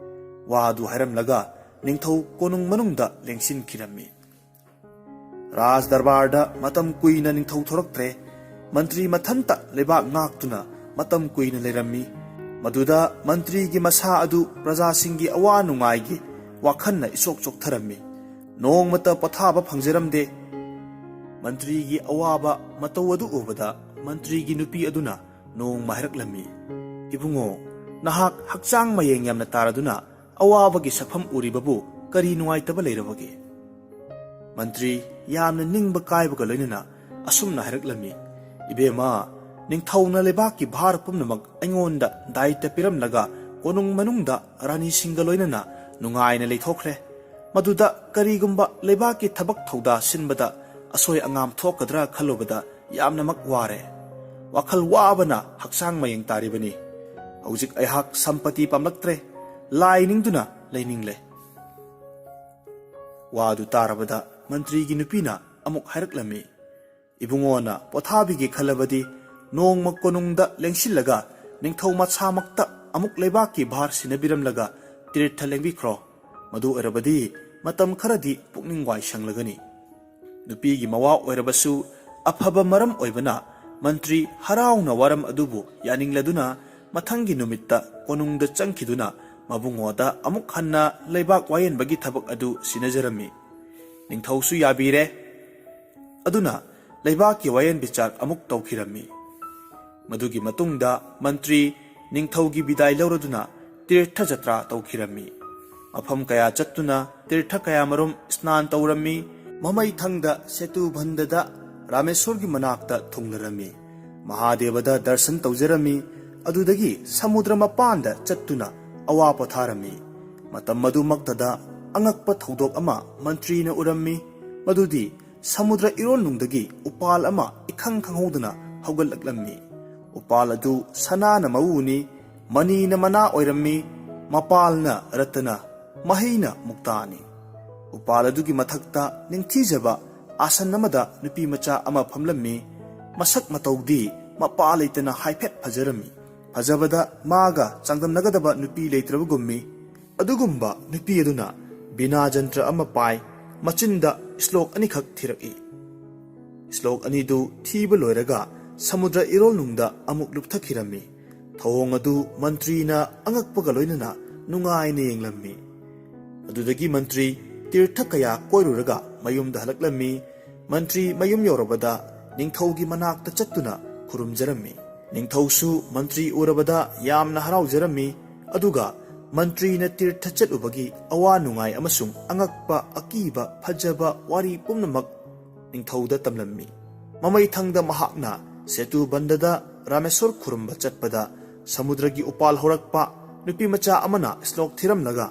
ꯋꯥ ꯑꯗꯨ ꯍꯥꯏꯔꯝꯂꯒ ꯅꯤꯡꯊꯧ ꯀꯣꯅꯨꯡ ꯃꯅꯨꯡꯗ ꯂꯦꯡꯁꯤꯟꯈꯤꯔꯝꯃꯤ꯫ ꯔꯥꯖ ꯗꯔꯕꯥꯔꯗ ꯃꯇꯝ ꯀꯨꯏꯅ ꯅꯤꯡꯊꯧ ꯊꯣꯔꯛꯇ꯭ꯔꯦ꯫ ꯃꯟꯇ꯭ꯔꯤ ꯃꯊꯟꯇ ꯂꯩꯕꯥꯛ ꯉꯥꯛꯇꯨꯅ ꯃꯇꯝ ꯀꯨꯏꯅ ꯂꯩꯔꯝꯃꯤ꯫ ꯃꯗꯨꯗ ꯃꯟꯇ꯭ꯔꯤꯒꯤ ꯃꯁꯥ ꯑꯗꯨ ꯄ꯭ꯔꯖꯥꯁꯤꯡꯒꯤ ꯑꯋꯥ ꯅꯨꯡꯉꯥꯏꯒꯤ ꯋꯥꯈꯟꯅ ꯏꯆꯣꯛ ꯆꯣꯛꯊꯔꯝꯃꯤ꯫ ꯅꯣꯡꯃꯇ ꯄꯣꯊꯥꯕ ꯐꯪꯖꯔꯝꯗꯦ꯫ ꯃꯟꯇ꯭ꯔꯤꯒꯤ ꯑꯋꯥꯕ ꯃꯇꯧ ꯑꯗꯨ ꯎꯕꯗ ꯃꯟꯇ꯭ꯔꯤꯒꯤ ꯅꯨꯄꯤ ꯑꯗꯨꯅ ꯅꯣꯡꯃ ꯍꯥꯏꯔꯛꯂꯝꯃꯤ, ꯏꯕꯨꯡꯉꯣ, ꯅꯍꯥꯛ ꯍꯛꯆꯥꯡ ꯃꯌꯦꯡ ꯌꯥꯝꯅ ꯇꯥꯔꯗꯨꯅ ꯑꯋꯥꯕꯒꯤ ꯁꯛꯐꯝ ꯎꯔꯤꯕꯕꯨ ꯀꯔꯤ ꯅꯨꯡꯉꯥꯏꯇꯕ ꯂꯩꯔꯕꯒꯦ? ꯃꯟꯇ꯭ꯔꯤ ꯌꯥꯝꯅ ꯅꯤꯡꯕ ꯀꯥꯏꯕꯒ ꯂꯣꯏꯅꯅ ꯑꯁꯨꯝꯅ ꯍꯥꯏꯔꯛꯂꯝꯃꯤ, ꯏꯕꯦꯝꯃ, ꯅꯤꯡꯊꯧꯅ ꯂꯩꯕꯥꯛꯀꯤ ꯚꯥꯔ ꯄꯨꯝꯅꯃꯛ ꯑꯩꯉꯣꯟꯗ ꯗꯥꯌꯤꯠꯇ ꯄꯤꯔꯝꯂꯒ ꯀꯣꯅꯨꯡ ꯃꯅꯨꯡꯗ ꯔꯥꯅꯤꯁꯤꯡꯒ ꯂꯣꯏꯅꯅ ꯅꯨꯡꯉꯥꯏꯅ ꯂꯩꯊꯣꯛꯈ꯭ꯔꯦ꯫ ꯃꯗꯨꯗ ꯀꯔꯤꯒꯨꯝꯕ ꯂꯩꯕꯥꯛꯀꯤ ꯊꯕꯛ ꯊꯧꯗꯥ ꯁꯤꯟꯕꯗ ꯑꯁꯣꯏ ꯑꯉꯥꯝ ꯊꯣꯛꯀꯗ꯭ꯔꯥ ꯈꯜꯂꯨꯕꯗ ꯌꯥꯝꯅꯃꯛ ꯋꯥꯔꯦ꯫ ꯋꯥꯈꯜ ꯋꯥꯕꯅ ꯍꯛꯆꯥꯡ ꯃꯌꯦꯡ ꯇꯥꯔꯤꯕꯅꯤ꯫ ꯍꯧꯖꯤꯛ ꯑꯩꯍꯥꯛ ꯁꯝꯄꯇꯤ ꯄꯥꯝꯂꯛꯇ꯭ꯔꯦ, ꯂꯥꯏ ꯅꯤꯡꯗꯨꯅ ꯂꯩꯅꯤꯡꯂꯦ꯫ ꯋꯥ ꯑꯗꯨ ꯇꯥꯔꯕꯗ ꯃꯟꯇ꯭ꯔꯤꯒꯤ ꯅꯨꯄꯤꯅ ꯑꯃꯨꯛ ꯍꯥꯏꯔꯛꯂꯝꯃꯤ, ꯏꯕꯨꯡꯉꯣꯅ ꯄꯣꯊꯥꯕꯤꯒꯦ ꯈꯜꯂꯕꯗꯤ ꯅꯣꯡꯃ ꯀꯣꯅꯨꯡꯗ ꯂꯦꯡꯁꯤꯜꯂꯒ ꯅꯤꯡꯊꯧ ꯃꯁꯥꯃꯛꯇ ꯑꯃꯨꯛ ꯂꯩꯕꯥꯛꯀꯤ ꯚꯥꯔ ꯁꯤꯟꯅꯕꯤꯔꯝꯂꯒ ꯇꯤꯔꯊ ꯂꯦꯡꯕꯤꯈ꯭ꯔꯣ꯫ ꯃꯗꯨ ꯑꯣꯏꯔꯕꯗꯤ ꯃꯇꯝ ꯈꯔꯗꯤ ꯄꯨꯛꯅꯤꯡ ꯋꯥꯏ ꯁꯪꯂꯒꯅꯤ꯫ ꯅꯨꯄꯤꯒꯤ ꯃꯋꯥ ꯑꯣꯏꯔꯕꯁꯨ ꯑꯐꯕ ꯃꯔꯝ ꯑꯣꯏꯕꯅ ꯃꯟꯇ꯭ꯔꯤ ꯍꯔꯥꯎꯅ ꯋꯥꯔꯝ ꯑꯗꯨꯕꯨ ꯌꯥꯅꯤꯡꯂꯗꯨꯅ ꯃꯊꯪꯒꯤ ꯅꯨꯃꯤꯠꯇ ꯀꯣꯅꯨꯡꯗ ꯆꯪꯈꯤꯗꯨꯅ ꯃꯕꯨꯡꯉꯣꯗ ꯑꯃꯨꯛ ꯍꯟꯅ ꯂꯩꯕꯥꯛ ꯋꯥꯌꯦꯟꯕꯒꯤ ꯊꯕꯛ ꯑꯗꯨ ꯁꯤꯟꯅꯖꯔꯝꯃꯤ꯫ ꯅꯤꯡꯊꯧꯁꯨ ꯌꯥꯕꯤꯔꯦ꯫ ꯑꯗꯨꯅ ꯂꯩꯕꯥꯛꯀꯤ ꯋꯥꯌꯦꯟ ꯕꯤꯆꯥꯔ ꯑꯃꯨꯛ ꯇꯧꯈꯤꯔꯝꯃꯤ꯫ ꯃꯗꯨꯒꯤ ꯃꯇꯨꯡꯗ ꯃꯟꯇ꯭ꯔꯤ ꯅꯤꯡꯊꯧꯒꯤ ꯕꯤꯗꯥꯏ ꯂꯧꯔꯗꯨꯅ ꯇꯤꯔꯊ ꯖꯇ꯭ꯔꯥ ꯇꯧꯈꯤꯔꯝꯃꯤ꯫ ꯃꯐꯝ ꯀꯌꯥ ꯆꯠꯇꯨꯅ ꯇꯤꯔꯊ ꯀꯌꯥꯃꯔꯨꯝ ꯁ꯭ꯅꯥꯟ ꯇꯧꯔꯝꯃꯤ꯫ ꯃꯃꯩꯊꯪꯗ ꯁꯦꯇꯨꯕꯟꯙꯗ ꯔꯥꯃꯦꯁ꯭ꯋꯔꯒꯤ ꯃꯅꯥꯛꯇ ꯊꯨꯡꯂꯔꯝꯃꯤ꯫ ꯃꯍꯥꯗꯦꯕꯗ ꯗꯔꯁꯟ ꯇꯧꯖꯔꯝꯃꯤ꯫ ꯑꯗꯨꯗꯒꯤ ꯁꯃꯨꯗ꯭ꯔ ꯃꯄꯥꯟꯗ ꯆꯠꯇꯨꯅ ꯑꯋꯥ ꯄꯣꯊꯥꯔꯝꯃꯤ꯫ ꯃꯇꯝ ꯑꯗꯨꯃꯛꯇꯗ ꯑꯉꯛꯄ ꯊꯧꯗꯣꯛ ꯑꯃ ꯃꯟꯇ꯭ꯔꯤꯅ ꯎꯔꯝꯃꯤ꯫ ꯃꯗꯨꯗꯤ ꯁꯃꯨꯗ꯭ꯔ ꯏꯔꯣꯜꯅꯨꯡꯗꯒꯤ ꯎꯄꯥꯜ ꯑꯃ ꯏꯈꯪ ꯈꯪꯍꯧꯗꯅ ꯍꯧꯒꯠꯂꯛꯂꯝꯃꯤ꯫ ꯎꯄꯥꯜ ꯑꯗꯨ ꯁꯅꯥꯅ ꯃꯎꯅꯤ, ꯃꯅꯤꯅ ꯃꯅꯥ ꯑꯣꯏꯔꯝꯃꯤ, ꯃꯄꯥꯜꯅ ꯔꯇꯅ, ꯃꯍꯩꯅ ꯃꯨꯛꯇꯥꯅꯤ꯫ ꯎꯄꯥꯜ ꯑꯗꯨꯒꯤ ꯃꯊꯛꯇ ꯅꯤꯡꯊꯤꯖꯕ ꯑꯥꯁꯟ ꯑꯃꯗ ꯅꯨꯄꯤ ꯃꯆꯥ ꯑꯃ ꯐꯝꯂꯝꯃꯤ꯫ ꯃꯁꯛ ꯃꯇꯧꯗꯤ ꯃꯄꯥ ꯂꯩꯇꯅ ꯍꯥꯏꯐꯦꯠ ꯐꯖꯔꯝꯃꯤ꯫ ꯐꯖꯕꯗ ꯃꯥꯒ ꯆꯥꯡꯗꯝꯅꯒꯗꯕ ꯅꯨꯄꯤ ꯂꯩꯇ꯭ꯔꯕꯒꯨꯝꯃꯤ꯫ ꯑꯗꯨꯒꯨꯝꯕ ꯅꯨꯄꯤ ꯑꯗꯨꯅ ꯕꯤꯅꯥ ꯖꯟꯇ꯭ꯔ ꯑꯃ ꯄꯥꯏ, ꯃꯆꯤꯟꯗ ꯁ꯭ꯂꯣꯛ ꯑꯅꯤꯈꯛ ꯊꯤꯔꯛꯏ꯫ ꯁ꯭ꯂꯣꯛ ꯑꯅꯤꯗꯨ ꯊꯤꯕ ꯂꯣꯏꯔꯒ ꯁꯃꯨꯗ꯭ꯔ ꯏꯔꯣꯜꯅꯨꯡꯗ ꯑꯃꯨꯛ ꯂꯨꯞꯊꯈꯤꯔꯝꯃꯤ꯫ ꯊꯧꯑꯣꯡ ꯑꯗꯨ ꯃꯟꯇ꯭ꯔꯤꯅ ꯑꯉꯛꯄꯒ ꯂꯣꯏꯅꯅ ꯅꯨꯡꯉꯥꯏꯅ ꯌꯦꯡꯂꯝꯃꯤ꯫ ꯑꯗꯨꯗꯒꯤ ꯃꯟꯇ꯭ꯔꯤ ꯇꯤꯔꯊ ꯀꯌꯥ ꯀꯣꯏꯔꯨꯔꯒ ꯃꯌꯨꯝꯗ ꯍꯜꯂꯛꯂꯝꯃꯤ꯫ ꯃꯟꯇ꯭ꯔꯤ ꯃꯌꯨꯝ ꯌꯧꯔꯕꯗ ꯅꯤꯡꯊꯧꯒꯤ ꯃꯅꯥꯛꯇ ꯆꯠꯇꯨꯅ ꯈꯨꯔꯨꯝꯖꯔꯝꯃꯤ꯫ ꯅꯤꯡꯊꯧꯁꯨ ꯃꯟꯇ꯭ꯔꯤ ꯎꯔꯕꯗ ꯌꯥꯝꯅ ꯍꯔꯥꯎꯖꯔꯝꯃꯤ꯫ ꯑꯗꯨꯒ ꯃꯟꯇ꯭ꯔꯤꯅ ꯇꯤꯔꯊ ꯆꯠꯂꯨꯕꯒꯤ ꯑꯋꯥ ꯅꯨꯡꯉꯥꯏ ꯑꯃꯁꯨꯡ ꯑꯉꯛꯄ, ꯑꯀꯤꯕ, ꯐꯖꯕ ꯋꯥꯔꯤ ꯄꯨꯝꯅꯃꯛ ꯅꯤꯡꯊꯧꯗ ꯇꯝꯂꯝꯃꯤ꯫ ꯃꯃꯩꯊꯪꯗ ꯃꯍꯥꯛꯅ ꯁꯦꯇꯨꯕꯟꯗꯗ ꯔꯥꯃꯦꯁ꯭ꯋꯔ ꯈꯨꯔꯨꯝꯕ ꯆꯠꯄꯗ ꯁꯃꯨꯗ꯭ꯔꯒꯤ ꯎꯄꯥꯜ ꯍꯧꯔꯛꯄ ꯅꯨꯄꯤ ꯃꯆꯥ ꯑꯃꯅ ꯁ꯭ꯂꯣꯛ ꯊꯤꯔꯝꯂꯒ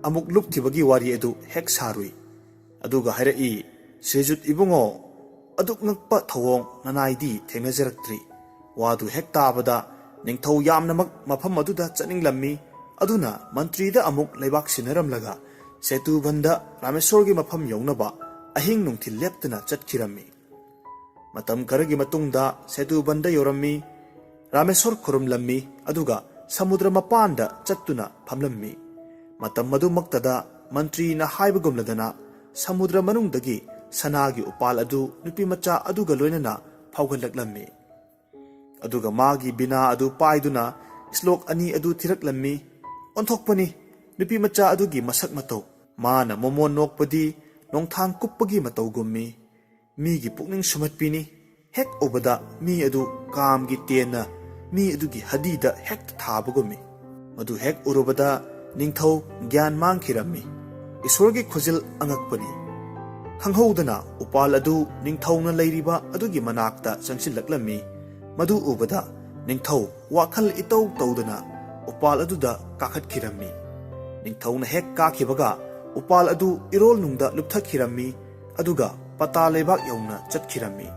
ꯑꯃꯨꯛ ꯂꯨꯞꯈꯤꯕꯒꯤ ꯋꯥꯔꯤ ꯑꯗꯨ ꯍꯦꯛ ꯁꯥꯔꯨꯏ꯫ ꯑꯗꯨꯒ ꯍꯥꯏꯔꯛꯏ, ꯁ꯭ꯔꯤꯖꯨꯠ ꯏꯕꯨꯡꯉꯣ, ꯑꯗꯨꯛ ꯉꯛꯄ ꯊꯧꯑꯣꯡ ꯅꯅꯥꯏꯗꯤ ꯊꯦꯡꯅꯖꯔꯛꯇ꯭ꯔꯤ꯫ ꯋꯥꯗꯨ ꯍꯦꯛ ꯇꯥꯕꯗ ꯅꯤꯡꯊꯧ ꯌꯥꯝꯅꯃꯛ ꯃꯐꯝ ꯑꯗꯨꯗ ꯆꯠꯅꯤꯡꯂꯝꯃꯤ꯫ ꯑꯗꯨꯅ ꯃꯟꯇ꯭ꯔꯤꯗ ꯑꯃꯨꯛ ꯂꯩꯕꯥꯛ ꯁꯤꯟꯅꯔꯝꯂꯒ ꯁꯦꯇꯨꯕꯟꯗ ꯔꯥꯃꯦꯁ꯭ꯋꯔꯒꯤ ꯃꯐꯝ ꯌꯧꯅꯕ ꯑꯍꯤꯡ ꯅꯨꯡꯊꯤꯜ ꯂꯦꯞꯇꯅ ꯆꯠꯈꯤꯔꯝꯃꯤ꯫ ꯃꯇꯝ ꯈꯔꯒꯤ ꯃꯇꯨꯡꯗ ꯁꯦꯇꯨꯕꯟꯗ ꯌꯧꯔꯝꯃꯤ, ꯔꯥꯃꯦꯁ꯭ꯋꯔ ꯈꯨꯔꯨꯝꯂꯝꯃꯤ, ꯑꯗꯨꯒ ꯁꯃꯨꯗ꯭ꯔ ꯃꯄꯥꯟꯗ ꯆꯠꯇꯨꯅ ꯐꯝꯂꯝꯃꯤ꯫ ꯃꯇꯝ ꯑꯗꯨꯃꯛꯇꯗ ꯃꯟꯇ꯭ꯔꯤꯅ ꯍꯥꯏꯕꯒꯨꯝꯂꯗꯅ ꯁꯃꯨꯗ꯭ꯔ ꯃꯅꯨꯡꯗꯒꯤ ꯁꯅꯥꯒꯤ ꯎꯄꯥꯜ ꯑꯗꯨ ꯅꯨꯄꯤ ꯃꯆꯥ ꯑꯗꯨꯒ ꯂꯣꯏꯅꯅ ꯐꯥꯎꯒꯠꯂꯛꯂꯝꯃꯤ꯫ ꯑꯗꯨꯒ ꯃꯥꯒꯤ ꯕꯤꯅꯥ ꯑꯗꯨ ꯄꯥꯏꯗꯨꯅ ꯁ꯭ꯂꯣꯛ ꯑꯅꯤ ꯑꯗꯨ ꯊꯤꯔꯛꯂꯝꯃꯤ꯫ ꯑꯣꯟꯊꯣꯛꯄꯅꯤ ꯅꯨꯄꯤ ꯃꯆꯥ ꯑꯗꯨꯒꯤ ꯃꯁꯛ ꯃꯇꯧ! ꯃꯥꯅ ꯃꯣꯃꯣꯟ ꯅꯣꯛꯄꯗꯤ ꯅꯣꯡꯊꯥꯡ ꯀꯨꯞꯄꯒꯤ ꯃꯇꯧꯒꯨꯝꯃꯤ꯫ ꯃꯤꯒꯤ ꯄꯨꯛꯅꯤꯡ ꯁꯨꯝꯍꯠꯄꯤꯅꯤ꯫ ꯍꯦꯛ ꯎꯕꯗ ꯃꯤ ꯑꯗꯨ ꯀꯥꯝꯒꯤ ꯇꯦꯟꯅ ꯃꯤ ꯑꯗꯨꯒꯤ ꯍꯗꯤꯗ ꯍꯦꯛꯇ ꯊꯥꯕꯒꯨꯝꯃꯤ꯫ ꯃꯗꯨ ꯍꯦꯛ ꯎꯔꯨꯕꯗ ꯅꯤꯡꯊꯧ ꯒ꯭ꯌꯥꯟ ꯃꯥꯡꯈꯤꯔꯝꯃꯤ꯫ ꯏꯁ꯭ꯋꯔꯒꯤ ꯈꯨꯖꯤꯜ ꯑꯉꯛꯄꯅꯤ꯫ ꯈꯪꯍꯧꯗꯅ ꯎꯄꯥꯜ ꯑꯗꯨ ꯅꯤꯡꯊꯧꯅ ꯂꯩꯔꯤꯕ ꯑꯗꯨꯒꯤ ꯃꯅꯥꯛꯇ ꯆꯪꯁꯤꯜꯂꯛꯂꯝꯃꯤ꯫ ꯃꯗꯨ ꯎꯕꯗ ꯅꯤꯡꯊꯧ ꯋꯥꯈꯜ ꯏꯇꯧ ꯇꯧꯗꯅ ꯎꯄꯥꯜ ꯑꯗꯨꯗ ꯀꯥꯈꯠꯈꯤꯔꯝꯃꯤ꯫ ꯅꯤꯡꯊꯧꯅ ꯍꯦꯛ ꯀꯥꯈꯤꯕꯒ ꯎꯄꯥꯜ ꯑꯗꯨ ꯏꯔꯣꯜꯅꯨꯡꯗ ꯂꯨꯞꯊꯈꯤꯔꯝꯃꯤ, ꯑꯗꯨꯒ ꯄꯇꯥ ꯂꯩꯕꯥꯛ ꯌꯧꯅ ꯆꯠꯈꯤꯔꯝꯃꯤ꯫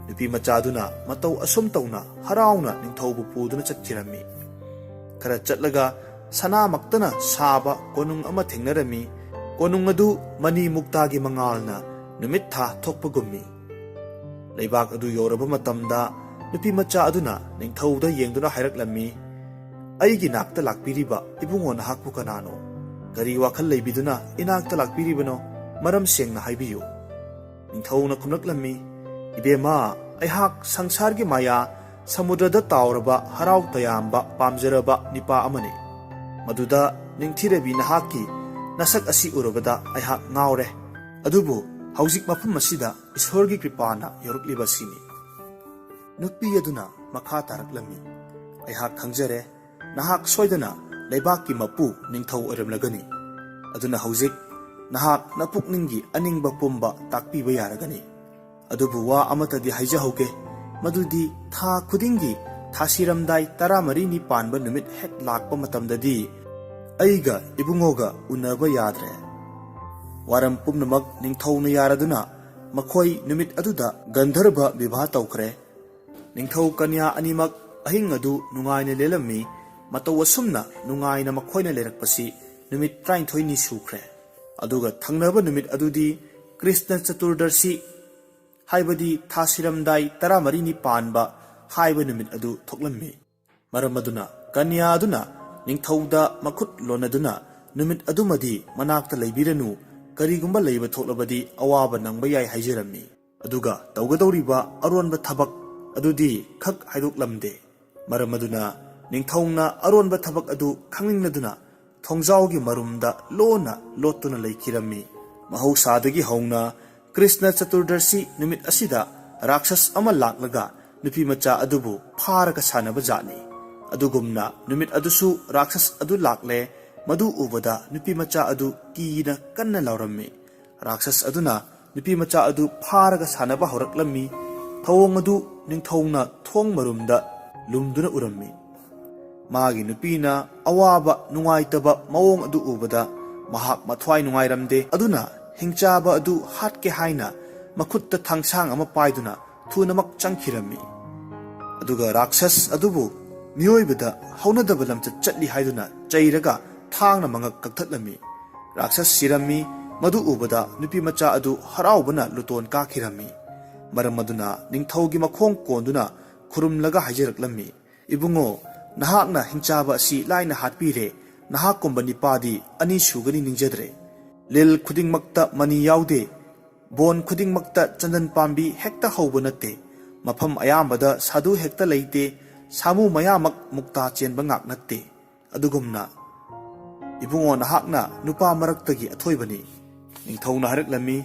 ꯅꯨꯄꯤ ꯃꯆꯥꯗꯨꯅ ꯃꯇꯧ ꯑꯁꯨꯝ ꯇꯧꯅ ꯍꯔꯥꯎꯅ ꯅꯤꯡꯊꯧꯕꯨ ꯄꯨꯗꯨꯅ ꯆꯠꯈꯤꯔꯝꯃꯤ꯫ ꯈꯔ ꯆꯠꯂꯒ ꯁꯅꯥꯃꯛꯇꯅ ꯁꯥꯕ ꯀꯣꯅꯨꯡ ꯑꯃ ꯊꯦꯡꯅꯔꯝꯃꯤ꯫ ꯀꯣꯅꯨꯡ ꯑꯗꯨ ꯃꯅꯤ ꯃꯨꯛꯇꯥꯒꯤ ꯃꯉꯥꯜꯅ ꯅꯨꯃꯤꯠ ꯊꯥ ꯊꯣꯛꯄꯒꯨꯝꯃꯤ꯫ ꯂꯩꯕꯥꯛ ꯑꯗꯨ ꯌꯧꯔꯕ ꯃꯇꯝꯗ ꯅꯨꯄꯤ ꯃꯆꯥ ꯑꯗꯨꯅ ꯅꯤꯡꯊꯧꯗ ꯌꯦꯡꯗꯨꯅ ꯍꯥꯏꯔꯛꯂꯝꯃꯤ, ꯑꯩꯒꯤ ꯅꯥꯛꯇ ꯂꯥꯛꯄꯤꯔꯤꯕ ꯏꯕꯨꯡꯉꯣ ꯅꯍꯥꯛꯄꯨ ꯀꯅꯥꯅꯣ? ꯀꯔꯤ ꯋꯥꯈꯜ ꯂꯩꯕꯤꯗꯨꯅ ꯏꯅꯥꯛꯇ ꯂꯥꯛꯄꯤꯔꯤꯕꯅꯣ? ꯃꯔꯝ ꯁꯦꯡꯅ ꯍꯥꯏꯕꯤꯌꯨ꯫ ꯅꯤꯡꯊꯧꯅ ꯈꯨꯝꯂꯛꯂꯝꯃꯤ, ꯏꯕꯦꯝꯃ, ꯑꯩꯍꯥꯛ ꯁꯪꯁꯥꯔꯒꯤ ꯃꯥꯌꯥ ꯁꯃꯨꯗ꯭ꯔꯗ ꯇꯥꯎꯔꯕ ꯍꯔꯥꯎ ꯇꯌꯥꯝꯕ ꯄꯥꯝꯖꯔꯕ ꯅꯤꯄꯥ ꯑꯃꯅꯤ꯫ ꯃꯗꯨꯗ ꯅꯤꯡꯊꯤꯔꯕꯤ ꯅꯍꯥꯛꯀꯤ ꯅꯁꯛ ꯑꯁꯤ ꯎꯔꯕꯗ ꯑꯩꯍꯥꯛ ꯉꯥꯎꯔꯦ꯫ ꯑꯗꯨꯕꯨ ꯍꯧꯖꯤꯛ ꯃꯐꯝ ꯑꯁꯤꯗ ꯏꯁ꯭ꯋꯔꯒꯤ ꯀ꯭ꯔꯤꯄꯥꯅ ꯌꯧꯔꯛꯂꯤꯕꯁꯤꯅꯤ꯫ ꯅꯨꯄꯤ ꯑꯗꯨꯅ ꯃꯈꯥ ꯇꯥꯔꯛꯂꯝꯃꯤ, ꯑꯩꯍꯥꯛ ꯈꯪꯖꯔꯦ, ꯅꯍꯥꯛ ꯁꯣꯏꯗꯅ ꯂꯩꯕꯥꯛꯀꯤ ꯃꯄꯨ ꯅꯤꯡꯊꯧ ꯑꯣꯏꯔꯝꯂꯒꯅꯤ꯫ ꯑꯗꯨꯅ ꯍꯧꯖꯤꯛ ꯅꯍꯥꯛ ꯅꯄꯨꯛꯅꯤꯡꯒꯤ ꯑꯅꯤꯡꯕ ꯄꯨꯝꯕ ꯇꯥꯛꯄꯤꯕ ꯌꯥꯔꯒꯅꯤ꯫ ꯑꯗꯨꯕꯨ ꯋꯥ ꯑꯃꯇꯗꯤ ꯍꯥꯏꯖꯍꯧꯒꯦ, ꯃꯗꯨꯗꯤ ꯊꯥ ꯈꯨꯗꯤꯡꯒꯤ ꯊꯥꯁꯤꯔꯝꯗꯥꯏ 14ꯅꯤ ꯄꯥꯟꯕ ꯅꯨꯃꯤꯠ ꯍꯦꯛ ꯂꯥꯛꯄ ꯃꯇꯝꯗꯗꯤ ꯑꯩꯒ ꯏꯕꯨꯡꯉꯣꯒ ꯎꯅꯕ ꯌꯥꯗ꯭ꯔꯦ꯫ ꯋꯥꯔꯝ ꯄꯨꯝꯅꯃꯛ ꯅꯤꯡꯊꯧꯅ ꯌꯥꯔꯗꯨꯅ ꯃꯈꯣꯏ ꯅꯨꯃꯤꯠ ꯑꯗꯨꯗ ꯒꯟꯙꯔꯚ ꯕꯤꯚꯥ ꯇꯧꯈ꯭ꯔꯦ꯫ ꯅꯤꯡꯊꯧ ꯀꯟꯌꯥ ꯑꯅꯤꯃꯛ ꯑꯍꯤꯡ ꯑꯗꯨ ꯅꯨꯡꯉꯥꯏꯅ ꯂꯦꯜꯂꯝꯃꯤ꯫ ꯃꯇꯧ ꯑꯁꯨꯝꯅ ꯅꯨꯡꯉꯥꯏꯅ ꯃꯈꯣꯏꯅ ꯂꯩꯔꯛꯄꯁꯤ ꯅꯨꯃꯤꯠ 23ꯅꯤ ꯁꯨꯈ꯭ꯔꯦ꯫ ꯑꯗꯨꯒ ꯊꯪꯅꯕ ꯅꯨꯃꯤꯠ ꯑꯗꯨꯗꯤ ꯀ꯭ꯔꯤꯁꯅ ꯆꯇꯨꯔꯗꯁꯤ, ꯍꯥꯏꯕꯗꯤ ꯊꯥꯁꯤꯔꯝꯗꯥꯏ 14ꯅꯤ ꯄꯥꯟꯕ ꯍꯥꯏꯕ ꯅꯨꯃꯤꯠ ꯑꯗꯨ ꯊꯣꯛꯂꯝꯃꯤ꯫ ꯃꯔꯝ ꯑꯗꯨꯅ ꯀꯟꯌꯥ ꯑꯗꯨꯅ ꯅꯤꯡꯊꯧꯗ ꯃꯈꯨꯠ ꯂꯣꯟꯅꯗꯨꯅ ꯅꯨꯃꯤꯠ ꯑꯗꯨꯃꯗꯤ ꯃꯅꯥꯛꯇ ꯂꯩꯕꯤꯔꯅꯨ, ꯀꯔꯤꯒꯨꯝꯕ ꯂꯩꯕ ꯊꯣꯛꯂꯕꯗꯤ ꯑꯋꯥꯕ ꯅꯪꯕ ꯌꯥꯏ ꯍꯥꯏꯖꯔꯝꯃꯤ꯫ ꯑꯗꯨꯒ ꯇꯧꯒꯗꯧꯔꯤꯕ ꯑꯔꯣꯟꯕ ꯊꯕꯛ ꯑꯗꯨꯗꯤ ꯈꯛ ꯍꯥꯏꯗꯣꯛꯂꯝꯗꯦ꯫ ꯃꯔꯝ ꯑꯗꯨꯅ ꯅꯤꯡꯊꯧꯅ ꯑꯔꯣꯟꯕ ꯊꯕꯛ ꯑꯗꯨ ꯈꯪꯅꯤꯡꯂꯗꯨꯅ ꯊꯣꯡꯖꯥꯎꯒꯤ ꯃꯔꯨꯝꯗ ꯂꯣꯟꯅ ꯂꯣꯠꯇꯨꯅ ꯂꯩꯈꯤꯔꯝꯃꯤ꯫ ꯃꯍꯧꯁꯥꯗꯒꯤ ꯍꯧꯅ ꯀ꯭ꯔꯤꯁꯅ ꯆꯇꯨꯔꯗꯁꯤ ꯅꯨꯃꯤꯠ ꯑꯁꯤꯗ ꯔꯥꯛꯁꯁ ꯑꯃ ꯂꯥꯛꯂꯒ ꯅꯨꯄꯤ ꯃꯆꯥ ꯑꯗꯨꯕꯨ ꯐꯥꯔꯒ ꯁꯥꯟꯅꯕ ꯖꯥꯠꯅꯤ꯫ ꯑꯗꯨꯒꯨꯝꯅ ꯅꯨꯃꯤꯠ ꯑꯗꯨꯁꯨ ꯔꯥꯛꯁꯁ ꯑꯗꯨ ꯂꯥꯛꯂꯦ꯫ ꯃꯗꯨ ꯎꯕꯗ ꯅꯨꯄꯤ ꯃꯆꯥ ꯑꯗꯨ ꯀꯤꯅ ꯀꯟꯅ ꯂꯥꯎꯔꯝꯃꯤ꯫ ꯔꯥꯛꯁꯁ ꯑꯗꯨꯅ ꯅꯨꯄꯤ ꯃꯆꯥ ꯑꯗꯨ ꯐꯥꯔꯒ ꯁꯥꯟꯅꯕ ꯍꯧꯔꯛꯂꯝꯃꯤ꯫ ꯊꯧꯑꯣꯡ ꯑꯗꯨ ꯅꯤꯡꯊꯧꯅ ꯊꯣꯡ ꯃꯔꯨꯝꯗ ꯂꯨꯝꯗꯨꯅ ꯎꯔꯝꯃꯤ꯫ ꯃꯥꯒꯤ ꯅꯨꯄꯤꯅ ꯑꯋꯥꯕ ꯅꯨꯡꯉꯥꯏꯇꯕ ꯃꯑꯣꯡ ꯑꯗꯨ ꯎꯕꯗ ꯃꯍꯥꯛ ꯃꯊ꯭ꯋꯥꯏ ꯅꯨꯡꯉꯥꯏꯔꯝꯗꯦ꯫ ꯑꯗꯨꯅ ꯍꯤꯡꯆꯥꯕ ꯑꯗꯨ ꯍꯥꯠꯀꯦ ꯍꯥꯏꯅ ꯃꯈꯨꯠꯇ ꯊꯥꯡꯁꯥꯡ ꯑꯃ ꯄꯥꯏꯗꯨꯅ ꯊꯨꯅꯃꯛ ꯆꯪꯈꯤꯔꯝꯃꯤ꯫ ꯑꯗꯨꯒ ꯔꯥꯛꯁꯁ ꯑꯗꯨꯕꯨ ꯃꯤꯑꯣꯏꯕꯗ ꯍꯧꯅꯗꯕ ꯂꯝꯆꯠ ꯆꯠꯂꯤ ꯍꯥꯏꯗꯨꯅ ꯆꯩꯔꯒ ꯊꯥꯡꯅ ꯃꯉꯛ ꯀꯛꯊꯠꯂꯝꯃꯤ꯫ ꯔꯥꯛꯁꯁ ꯁꯤꯔꯝꯃꯤ꯫ ꯃꯗꯨ ꯎꯕꯗ ꯅꯨꯄꯤ ꯃꯆꯥ ꯑꯗꯨ ꯍꯔꯥꯎꯕꯅ ꯂꯨꯇꯣꯟ ꯀꯥꯈꯤꯔꯝꯃꯤ꯫ ꯃꯔꯝ ꯑꯗꯨꯅ ꯅꯤꯡꯊꯧꯒꯤ ꯃꯈꯣꯡ ꯀꯣꯟꯗꯨꯅ ꯈꯨꯔꯨꯝꯂꯒ ꯍꯥꯏꯖꯔꯛꯂꯝꯃꯤ, ꯏꯕꯨꯡꯉꯣ, ꯅꯍꯥꯛꯅ ꯍꯤꯡꯆꯥꯕ ꯑꯁꯤ ꯂꯥꯏꯅ ꯍꯥꯠꯄꯤꯔꯦ꯫ ꯅꯍꯥꯛꯀꯨꯝꯕ ꯅꯤꯄꯥꯗꯤ ꯑꯅꯤ ꯁꯨꯒꯅꯤ ꯅꯤꯡꯖꯗ꯭ꯔꯦ꯫ ꯂꯤꯜ ꯈꯨꯗꯤꯡꯃꯛꯇ ꯃꯅꯤ ꯌꯥꯎꯗꯦ, ꯕꯣꯟ ꯈꯨꯗꯤꯡꯃꯛꯇ ꯆꯟꯗꯟ ꯄꯥꯝꯕꯤ ꯍꯦꯛꯇ ꯍꯧꯕ ꯅꯠꯇꯦ, ꯃꯐꯝ ꯑꯌꯥꯝꯕꯗ ꯁꯥꯗꯨ ꯍꯦꯛꯇ ꯂꯩꯇꯦ, ꯁꯥꯃꯨ ꯃꯌꯥꯃꯛ ꯃꯨꯛꯇꯥ ꯆꯦꯟꯕ ꯉꯥꯛ ꯅꯠꯇꯦ꯫ ꯑꯗꯨꯒꯨꯝꯅ ꯏꯕꯨꯡꯉꯣ, ꯅꯍꯥꯛꯅ ꯅꯨꯄꯥ ꯃꯔꯛꯇꯒꯤ ꯑꯊꯣꯏꯕꯅꯤ꯫ ꯅꯤꯡꯊꯧꯅ ꯍꯥꯏꯔꯛꯂꯝꯃꯤ,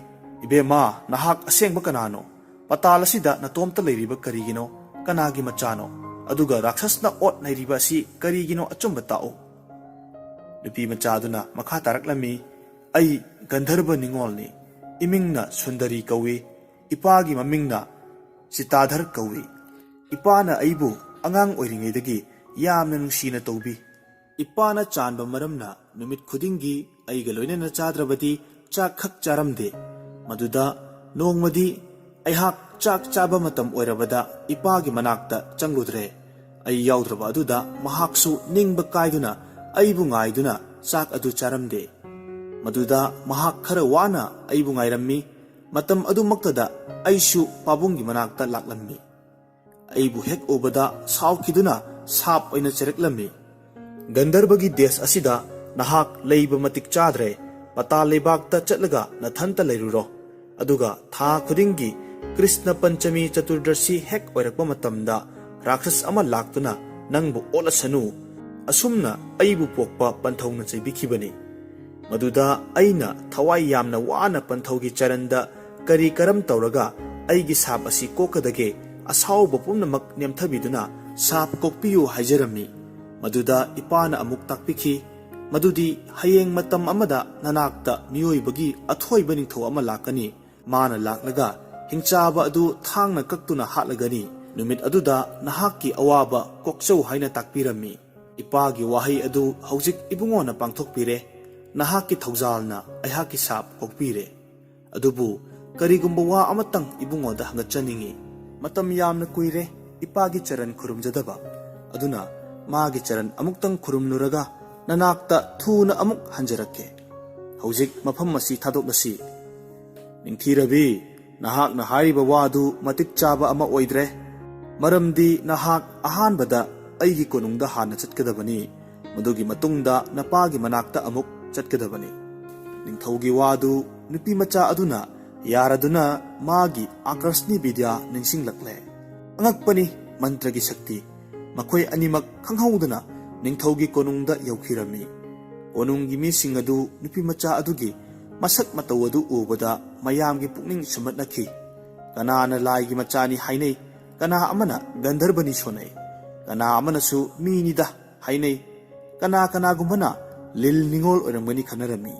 ꯏꯕꯦꯝꯃ, ꯅꯍꯥꯛ ꯑꯁꯦꯡꯕ ꯀꯅꯥꯅꯣ? ꯄꯇꯥꯜ ꯑꯁꯤꯗ ꯅꯇꯣꯝꯇ ꯂꯩꯔꯤꯕ ꯀꯔꯤꯒꯤꯅꯣ? ꯀꯅꯥꯒꯤ ꯃꯆꯥꯅꯣ? ꯑꯗꯨꯒ ꯔꯥꯛꯁꯁꯅ ꯑꯣꯠ ꯅꯩꯔꯤꯕ ꯑꯁꯤ ꯀꯔꯤꯒꯤꯅꯣ? ꯑꯆꯨꯝꯕ ꯇꯥꯛꯎ꯫ ꯅꯨꯄꯤ ꯃꯆꯥꯗꯨꯅ ꯃꯈꯥ ꯇꯥꯔꯛꯂꯝꯃꯤ, ꯑꯩ ꯒꯟꯙꯔꯚ ꯅꯤꯡꯉꯣꯜꯅꯤ꯫ ꯏꯃꯤꯡꯅ ꯁꯨꯟꯗꯔꯤ ꯀꯧꯏ꯫ ꯏꯄꯥꯒꯤ ꯃꯃꯤꯡꯅ ꯆꯤꯇꯥꯙꯔ ꯀꯧꯏ꯫ ꯏꯄꯥꯅ ꯑꯩꯕꯨ ꯑꯉꯥꯡ ꯑꯣꯏꯔꯤꯉꯩꯗꯒꯤ ꯌꯥꯝꯅ ꯅꯨꯡꯁꯤꯅ ꯇꯧꯕꯤ꯫ ꯏꯄꯥꯅ ꯆꯥꯟꯕ ꯃꯔꯝꯅ ꯅꯨꯃꯤꯠ ꯈꯨꯗꯤꯡꯒꯤ ꯑꯩꯒ ꯂꯣꯏꯅꯅ ꯆꯥꯗ꯭ꯔꯕꯗꯤ ꯆꯥꯛ ꯈꯛ ꯆꯥꯔꯝꯗꯦ꯫ ꯃꯗꯨꯗ ꯅꯣꯡꯃꯗꯤ ꯑꯩꯍꯥꯛ ꯆꯥꯛ ꯆꯥꯕ ꯃꯇꯝ ꯑꯣꯏꯔꯕꯗ ꯏꯄꯥꯒꯤ ꯃꯅꯥꯛꯇ ꯆꯪꯂꯨꯗ꯭ꯔꯦ꯫ ꯑꯩ ꯌꯥꯎꯗ꯭ꯔꯕ ꯑꯗꯨꯗ ꯃꯍꯥꯛꯁꯨ ꯅꯤꯡꯕ ꯀꯥꯏꯗꯨꯅ ꯑꯩꯕꯨ ꯉꯥꯏꯗꯨꯅ ꯆꯥꯛ ꯑꯗꯨ ꯆꯥꯔꯝꯗꯦ꯫ ꯃꯗꯨꯗ ꯃꯍꯥꯛ ꯈꯔ ꯋꯥꯅ ꯑꯩꯕꯨ ꯉꯥꯏꯔꯝꯃꯤ꯫ ꯃꯇꯝ ꯑꯗꯨꯃꯛꯇꯗ ꯑꯩꯁꯨ ꯄꯥꯕꯨꯡꯒꯤ ꯃꯅꯥꯛꯇ ꯂꯥꯛꯂꯝꯃꯤ꯫ ꯑꯩꯕꯨ ꯍꯦꯛ ꯎꯕꯗ ꯁꯥꯎꯈꯤꯗꯨꯅ ꯁꯥꯞ ꯑꯣꯏꯅ ꯆꯩꯔꯛꯂꯝꯃꯤ꯫ ꯒꯟꯙꯔꯕꯒꯤ ꯗꯦꯁ ꯑꯁꯤꯗ ꯅꯍꯥꯛ ꯂꯩꯕ ꯃꯇꯤꯛ ꯆꯥꯗ꯭ꯔꯦ꯫ ꯄꯇꯥꯜ ꯂꯩꯕꯥꯛꯇ ꯆꯠꯂꯒ ꯅꯊꯟꯇ ꯂꯩꯔꯨꯔꯣ꯫ ꯑꯗꯨꯒ ꯊꯥ ꯈꯨꯗꯤꯡꯒꯤ ꯀ꯭ꯔꯤꯁꯅ ꯄꯟꯆꯃꯤ ꯆꯇꯨꯔꯗꯁꯤ ꯍꯦꯛ ꯑꯣꯏꯔꯛꯄ ꯃꯇꯝꯗ ꯔꯥꯛꯁꯁ ꯑꯃ ꯂꯥꯛꯇꯨꯅ ꯅꯪꯕꯨ ꯑꯣꯠꯂꯁꯅꯨ꯫ ꯑꯁꯨꯝꯅ ꯑꯩꯕꯨ ꯄꯣꯛꯄ ꯄꯟꯊꯧꯅ ꯆꯩꯕꯤꯈꯤꯕꯅꯤ꯫ ꯃꯗꯨꯗ ꯑꯩꯅ ꯊꯋꯥꯏ ꯌꯥꯝꯅ ꯋꯥꯅ ꯄꯟꯊꯧꯒꯤ ꯆꯔꯟꯗ ꯀꯔꯤ ꯀꯔꯝ ꯇꯧꯔꯒ ꯑꯩꯒꯤ ꯁꯥꯞ ꯑꯁꯤ ꯀꯣꯛꯀꯗꯒꯦ ꯑꯁꯥꯎꯕ ꯄꯨꯝꯅꯃꯛ ꯅꯦꯝꯊꯕꯤꯗꯨꯅ ꯁꯥꯞ ꯀꯣꯛꯄꯤꯌꯨ ꯍꯥꯏꯖꯔꯝꯃꯤ꯫ ꯃꯗꯨꯗ ꯏꯄꯥꯅ ꯑꯃꯨꯛ ꯇꯥꯛꯄꯤꯈꯤ ꯃꯗꯨꯗꯤ ꯍꯌꯦꯡ ꯃꯇꯝ ꯑꯃꯗ ꯅꯅꯥꯛꯇ ꯃꯤꯑꯣꯏꯕꯒꯤ ꯑꯊꯣꯏꯕ ꯅꯤꯡꯊꯧ ꯑꯃ ꯂꯥꯛꯀꯅꯤ꯫ ꯃꯥꯅ ꯂꯥꯛꯂꯒ ꯍꯤꯡꯆꯥꯕ ꯑꯗꯨ ꯊꯥꯡꯅ ꯀꯛꯇꯨꯅ ꯍꯥꯠꯂꯒꯅꯤ꯫ ꯅꯨꯃꯤꯠ ꯑꯗꯨꯗ ꯅꯍꯥꯛꯀꯤ ꯑꯋꯥꯕ ꯀꯣꯛꯆꯧ ꯍꯥꯏꯅ ꯇꯥꯛꯄꯤꯔꯝꯃꯤ꯫ ꯏꯄꯥꯒꯤ ꯋꯥꯍꯩ ꯑꯗꯨ ꯍꯧꯖꯤꯛ ꯏꯕꯨꯡꯉꯣꯅ ꯄꯥꯡꯊꯣꯛꯄꯤꯔꯦ꯫ ꯅꯍꯥꯛꯀꯤ ꯊꯧꯖꯥꯜꯅ ꯑꯩꯍꯥꯛꯀꯤ ꯁꯥꯞ ꯀꯣꯛꯄꯤꯔꯦ꯫ ꯑꯗꯨꯕꯨ ꯀꯔꯤꯒꯨꯝꯕ ꯋꯥ ꯑꯃꯇꯪ ꯏꯕꯨꯡꯉꯣꯗ ꯍꯪꯒꯠꯆꯅꯤꯡꯉꯤ꯫ ꯃꯇꯝ ꯌꯥꯝꯅ ꯀꯨꯏꯔꯦ ꯏꯄꯥꯒꯤ ꯆꯔꯟ ꯈꯨꯔꯨꯝꯖꯗꯕ꯫ ꯑꯗꯨꯅ ꯃꯥꯒꯤ ꯆꯔꯟ ꯑꯃꯨꯛꯇꯪ ꯈꯨꯔꯨꯝꯂꯨꯔꯒ ꯅꯅꯥꯛꯇ ꯊꯨꯅ ꯑꯃꯨꯛ ꯍꯟꯖꯔꯛꯀꯦ꯫ ꯍꯧꯖꯤꯛ ꯃꯐꯝ ꯑꯁꯤ ꯊꯥꯗꯣꯛꯂꯁꯤ꯫ ꯅꯤꯡꯊꯤꯔꯕꯤ, ꯅꯍꯥꯛꯅ ꯍꯥꯏꯔꯤꯕ ꯋꯥꯗꯨ ꯃꯇꯤꯛ ꯆꯥꯕ ꯑꯃ ꯑꯣꯏꯗ꯭ꯔꯦ꯫ ꯃꯔꯝꯗꯤ ꯅꯍꯥꯛ ꯑꯍꯥꯟꯕꯗ ꯑꯩꯒꯤ ꯀꯣꯅꯨꯡꯗ ꯍꯥꯟꯅ ꯆꯠꯀꯗꯕꯅꯤ꯫ ꯃꯗꯨꯒꯤ ꯃꯇꯨꯡꯗ ꯅꯄꯥꯒꯤ ꯃꯅꯥꯛꯇ ꯑꯃꯨꯛ ꯆꯠꯀꯗꯕꯅꯤ꯫ ꯅꯤꯡꯊꯧꯒꯤ ꯋꯥꯗꯨ ꯅꯨꯄꯤ ꯃꯆꯥ ꯑꯗꯨꯅ ꯌꯥꯔꯗꯨꯅ ꯃꯥꯒꯤ ꯑꯥꯀꯔꯁꯅꯤ ꯕꯤꯗ꯭ꯌꯥ ꯅꯤꯡꯁꯤꯡꯂꯛꯂꯦ꯫ ꯑꯉꯛꯄꯅꯤ ꯃꯟꯇ꯭ꯔꯒꯤ ꯁꯛꯇꯤ꯫ ꯃꯈꯣꯏ ꯑꯅꯤꯃꯛ ꯈꯪꯍꯧꯗꯅ ꯅꯤꯡꯊꯧꯒꯤ ꯀꯣꯅꯨꯡꯗ ꯌꯧꯈꯤꯔꯝꯃꯤ꯫ ꯀꯣꯅꯨꯡꯒꯤ ꯃꯤꯁꯤꯡ ꯑꯗꯨ ꯅꯨꯄꯤ ꯃꯆꯥ ꯑꯗꯨꯒꯤ ꯃꯁꯛ ꯃꯇꯧ ꯑꯗꯨ ꯎꯕꯗ ꯃꯌꯥꯝꯒꯤ ꯄꯨꯛꯅꯤꯡ ꯁꯨꯝꯍꯠꯅꯈꯤ꯫ ꯀꯅꯥꯅ ꯂꯥꯏꯒꯤ ꯃꯆꯥꯅꯤ ꯍꯥꯏꯅꯩ, ꯀꯅꯥ ꯑꯃꯅ ꯒꯟꯙꯔꯕꯅꯤ ꯁꯣꯟꯅꯩ, ꯀꯅꯥ ꯑꯃꯅꯁꯨ ꯃꯤꯅꯤꯗ ꯍꯥꯏꯅꯩ, ꯀꯅꯥꯒꯨꯝꯕꯅ ꯂꯤꯜ ꯅꯤꯉꯣꯜ ꯑꯣꯏꯔꯝꯒꯅꯤ ꯈꯟꯅꯔꯝꯃꯤ꯫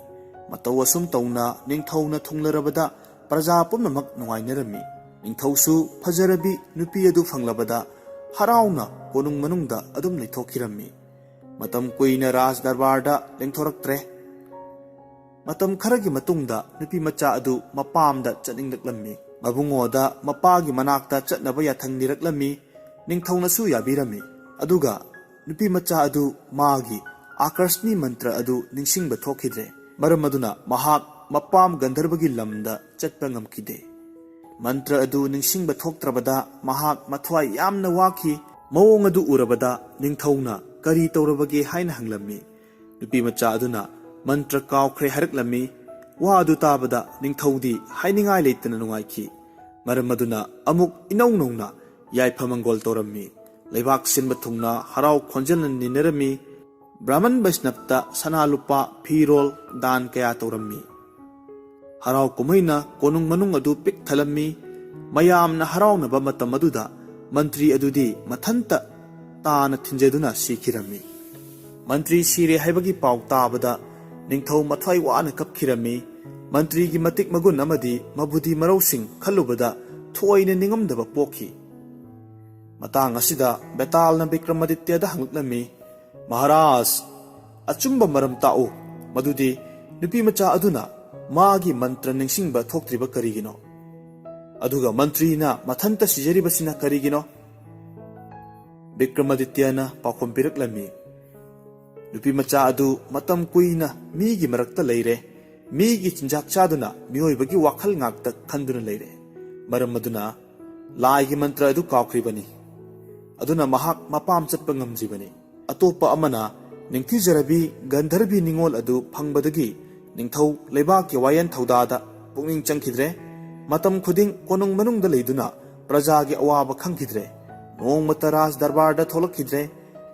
ꯃꯇꯧ ꯑꯁꯨꯝ ꯇꯧꯅ ꯅꯤꯡꯊꯧꯅ ꯊꯨꯡꯂꯔꯕꯗ ꯄ꯭ꯔꯖꯥ ꯄꯨꯝꯅꯃꯛ ꯅꯨꯡꯉꯥꯏꯅꯔꯝꯃꯤ꯫ ꯅꯤꯡꯊꯧꯁꯨ ꯐꯖꯔꯕꯤ ꯅꯨꯄꯤ ꯑꯗꯨ ꯐꯪꯂꯕꯗ ꯍꯔꯥꯎꯅ ꯀꯣꯅꯨꯡ ꯃꯅꯨꯡꯗ ꯑꯗꯨꯝ ꯂꯩꯊꯣꯛꯈꯤꯔꯝꯃꯤ꯫ ꯃꯇꯝ ꯀꯨꯏꯅ ꯔꯥꯖ ꯗꯔꯕꯥꯔꯗ ꯂꯦꯡꯊꯣꯔꯛꯇ꯭ꯔꯦ꯫ ꯃꯇꯝ ꯈꯔꯒꯤ ꯃꯇꯨꯡꯗ ꯅꯨꯄꯤ ꯃꯆꯥ ꯑꯗꯨ ꯃꯄꯥꯝꯗ ꯆꯠꯅꯤꯡꯂꯛꯂꯝꯃꯤ꯫ ꯃꯕꯨꯡꯉꯣꯗ ꯃꯄꯥꯒꯤ ꯃꯅꯥꯛꯇ ꯆꯠꯅꯕ ꯌꯥꯊꯪ ꯅꯤꯔꯛꯂꯝꯃꯤ꯫ ꯅꯤꯡꯊꯧꯅꯁꯨ ꯌꯥꯕꯤꯔꯝꯃꯤ꯫ ꯑꯗꯨꯒ ꯅꯨꯄꯤ ꯃꯆꯥ ꯑꯗꯨ ꯃꯥꯒꯤ ꯑꯥꯀꯔꯁꯅꯤ ꯃꯟꯇ꯭ꯔ ꯑꯗꯨ ꯅꯤꯡꯁꯤꯡꯕ ꯊꯣꯛꯈꯤꯗ꯭ꯔꯦ꯫ ꯃꯔꯝ ꯑꯗꯨꯅ ꯃꯍꯥꯛ ꯃꯄꯥꯝ ꯒꯟꯙꯔꯕꯒꯤ ꯂꯝꯗ ꯆꯠꯄ ꯉꯝꯈꯤꯗꯦ꯫ ꯃꯟꯇ꯭ꯔ ꯑꯗꯨ ꯅꯤꯡꯁꯤꯡꯕ ꯊꯣꯛꯇ꯭ꯔꯕꯗ ꯃꯍꯥꯛ ꯃꯊ꯭ꯋꯥꯏ ꯌꯥꯝꯅ ꯋꯥꯈꯤ꯫ ꯃꯑꯣꯡ ꯑꯗꯨ ꯎꯔꯕꯗ ꯅꯤꯡꯊꯧꯅ ꯀꯔꯤ ꯇꯧꯔꯕꯒꯦ ꯍꯥꯏꯅ ꯍꯪꯂꯝꯃꯤ꯫ ꯅꯨꯄꯤ ꯃꯆꯥ ꯑꯗꯨꯅ ꯃꯟꯇ꯭ꯔ ꯀꯥꯎꯈ꯭ꯔꯦ ꯍꯥꯏꯔꯛꯂꯝꯃꯤ꯫ ꯋꯥ ꯑꯗꯨ ꯇꯥꯕꯗ ꯅꯤꯡꯊꯧꯗꯤ ꯍꯥꯏꯅꯤꯡꯉꯥꯏ ꯂꯩꯇꯅ ꯅꯨꯡꯉꯥꯏꯈꯤ꯫ ꯃꯔꯝ ꯑꯗꯨꯅ ꯑꯃꯨꯛ ꯏꯅꯧ ꯅꯧꯅ ꯌꯥꯏꯐ-ꯃꯪꯒꯣꯜ ꯇꯧꯔꯝꯃꯤ꯫ ꯂꯩꯕꯥꯛ ꯁꯤꯟꯕ ꯊꯨꯡꯅ ꯍꯔꯥꯎ ꯈꯣꯟꯖꯦꯜꯅ ꯅꯤꯅꯔꯝꯃꯤ꯫ ꯕ꯭ꯔꯥꯍꯃꯟ ꯕꯩꯁꯅꯞꯇ ꯁꯅꯥ ꯂꯨꯄꯥ ꯐꯤꯔꯣꯜ ꯗꯥꯟ ꯀꯌꯥ ꯇꯧꯔꯝꯃꯤ꯫ ꯍꯔꯥꯎ ꯀꯨꯝꯍꯩꯅ ꯀꯣꯅꯨꯡ ꯃꯅꯨꯡ ꯑꯗꯨ ꯄꯤꯛ ꯊꯜꯂꯝꯃꯤ꯫ ꯃꯌꯥꯝꯅ ꯍꯔꯥꯎꯅꯕ ꯃꯇꯝ ꯑꯗꯨꯗ ꯃꯟꯇ꯭ꯔꯤ ꯑꯗꯨꯗꯤ ꯃꯊꯟꯇ ꯇꯥꯅ ꯊꯤꯟꯖꯗꯨꯅ ꯁꯤꯈꯤꯔꯝꯃꯤ꯫ ꯃꯟꯇ꯭ꯔꯤ ꯁꯤꯔꯦ ꯍꯥꯏꯕꯒꯤ ꯄꯥꯎ ꯇꯥꯕꯗ ꯅꯤꯡꯊꯧ ꯃꯊ꯭ꯋꯥꯏ ꯋꯥꯅ ꯀꯞꯈꯤꯔꯝꯃꯤ꯫ ꯃꯟꯇ꯭ꯔꯤꯒꯤ ꯃꯇꯤꯛ ꯃꯒꯨꯟ ꯑꯃꯗꯤ ꯃꯕꯨꯙꯤ ꯃꯔꯧꯁꯤꯡ ꯈꯜꯂꯨꯕꯗ ꯊꯣꯏꯅ ꯅꯤꯡꯉꯝꯗꯕ ꯄꯣꯛꯈꯤ꯫ ꯃꯇꯥꯡ ꯑꯁꯤꯗ ꯕꯦꯇꯥꯜꯅ ꯕꯤꯀ꯭ꯔꯃꯥꯗꯤꯇ꯭ꯌꯗ ꯍꯪꯂꯛꯂꯝꯃꯤ, ꯃꯍꯥꯔꯥꯖ, ꯑꯆꯨꯝꯕ ꯃꯔꯝ ꯇꯥꯛꯎ꯫ ꯃꯗꯨꯗꯤ ꯅꯨꯄꯤ ꯃꯆꯥ ꯑꯗꯨꯅ ꯃꯥꯒꯤ ꯃꯟꯇ꯭ꯔ ꯅꯤꯡꯁꯤꯡꯕ ꯊꯣꯛꯇ꯭ꯔꯤꯕ ꯀꯔꯤꯒꯤꯅꯣ? ꯑꯗꯨꯒ ꯃꯟꯇ꯭ꯔꯤꯅ ꯃꯊꯟꯇ ꯁꯤꯖꯔꯤꯕꯁꯤꯅ ꯀꯔꯤꯒꯤꯅꯣ? ꯕꯤꯀ꯭ꯔꯃꯥꯗꯤꯇ꯭ꯌꯅ ꯄꯥꯎꯈꯨꯝ ꯄꯤꯔꯛꯂꯝꯃꯤ, ꯅꯨꯄꯤ ꯃꯆꯥ ꯑꯗꯨ ꯃꯇꯝ ꯀꯨꯏꯅ ꯃꯤꯒꯤ ꯃꯔꯛꯇ ꯂꯩꯔꯦ꯫ ꯃꯤꯒꯤ ꯆꯤꯟꯖꯥꯛ ꯆꯥꯗꯨꯅ ꯃꯤꯑꯣꯏꯕꯒꯤ ꯋꯥꯈꯜ ꯉꯥꯛꯇ ꯈꯟꯗꯨꯅ ꯂꯩꯔꯦ꯫ ꯃꯔꯝ ꯑꯗꯨꯅ ꯂꯥꯏꯒꯤ ꯃꯟꯇ꯭ꯔ ꯑꯗꯨ ꯀꯥꯎꯈ꯭ꯔꯤꯕꯅꯤ꯫ ꯑꯗꯨꯅ ꯃꯍꯥꯛ ꯃꯄꯥꯝ ꯆꯠꯄ ꯉꯝꯗ꯭ꯔꯤꯕꯅꯤ꯫ ꯑꯇꯣꯞꯄ ꯑꯃꯅ ꯅꯤꯡꯊꯤꯖꯔꯕꯤ ꯒꯟꯙꯔꯕꯤ ꯅꯤꯉꯣꯜ ꯑꯗꯨ ꯐꯪꯕꯗꯒꯤ ꯅꯤꯡꯊꯧ ꯂꯩꯕꯥꯛꯀꯤ ꯋꯥꯌꯦꯜ ꯊꯧꯗꯥꯗ ꯄꯨꯛꯅꯤꯡ ꯆꯪꯈꯤꯗ꯭ꯔꯦ꯫ ꯃꯇꯝ ꯈꯨꯗꯤꯡ ꯀꯣꯅꯨꯡ ꯃꯅꯨꯡꯗ ꯂꯩꯗꯨꯅ ꯄ꯭ꯔꯖꯥꯒꯤ ꯑꯋꯥꯕ ꯈꯪꯈꯤꯗ꯭ꯔꯦ꯫ ꯅꯣꯡꯃꯇ ꯔꯥꯖ ꯗꯔꯕꯥꯔꯗ ꯊꯣꯛꯂꯛꯈꯤꯗ꯭ꯔꯦ꯫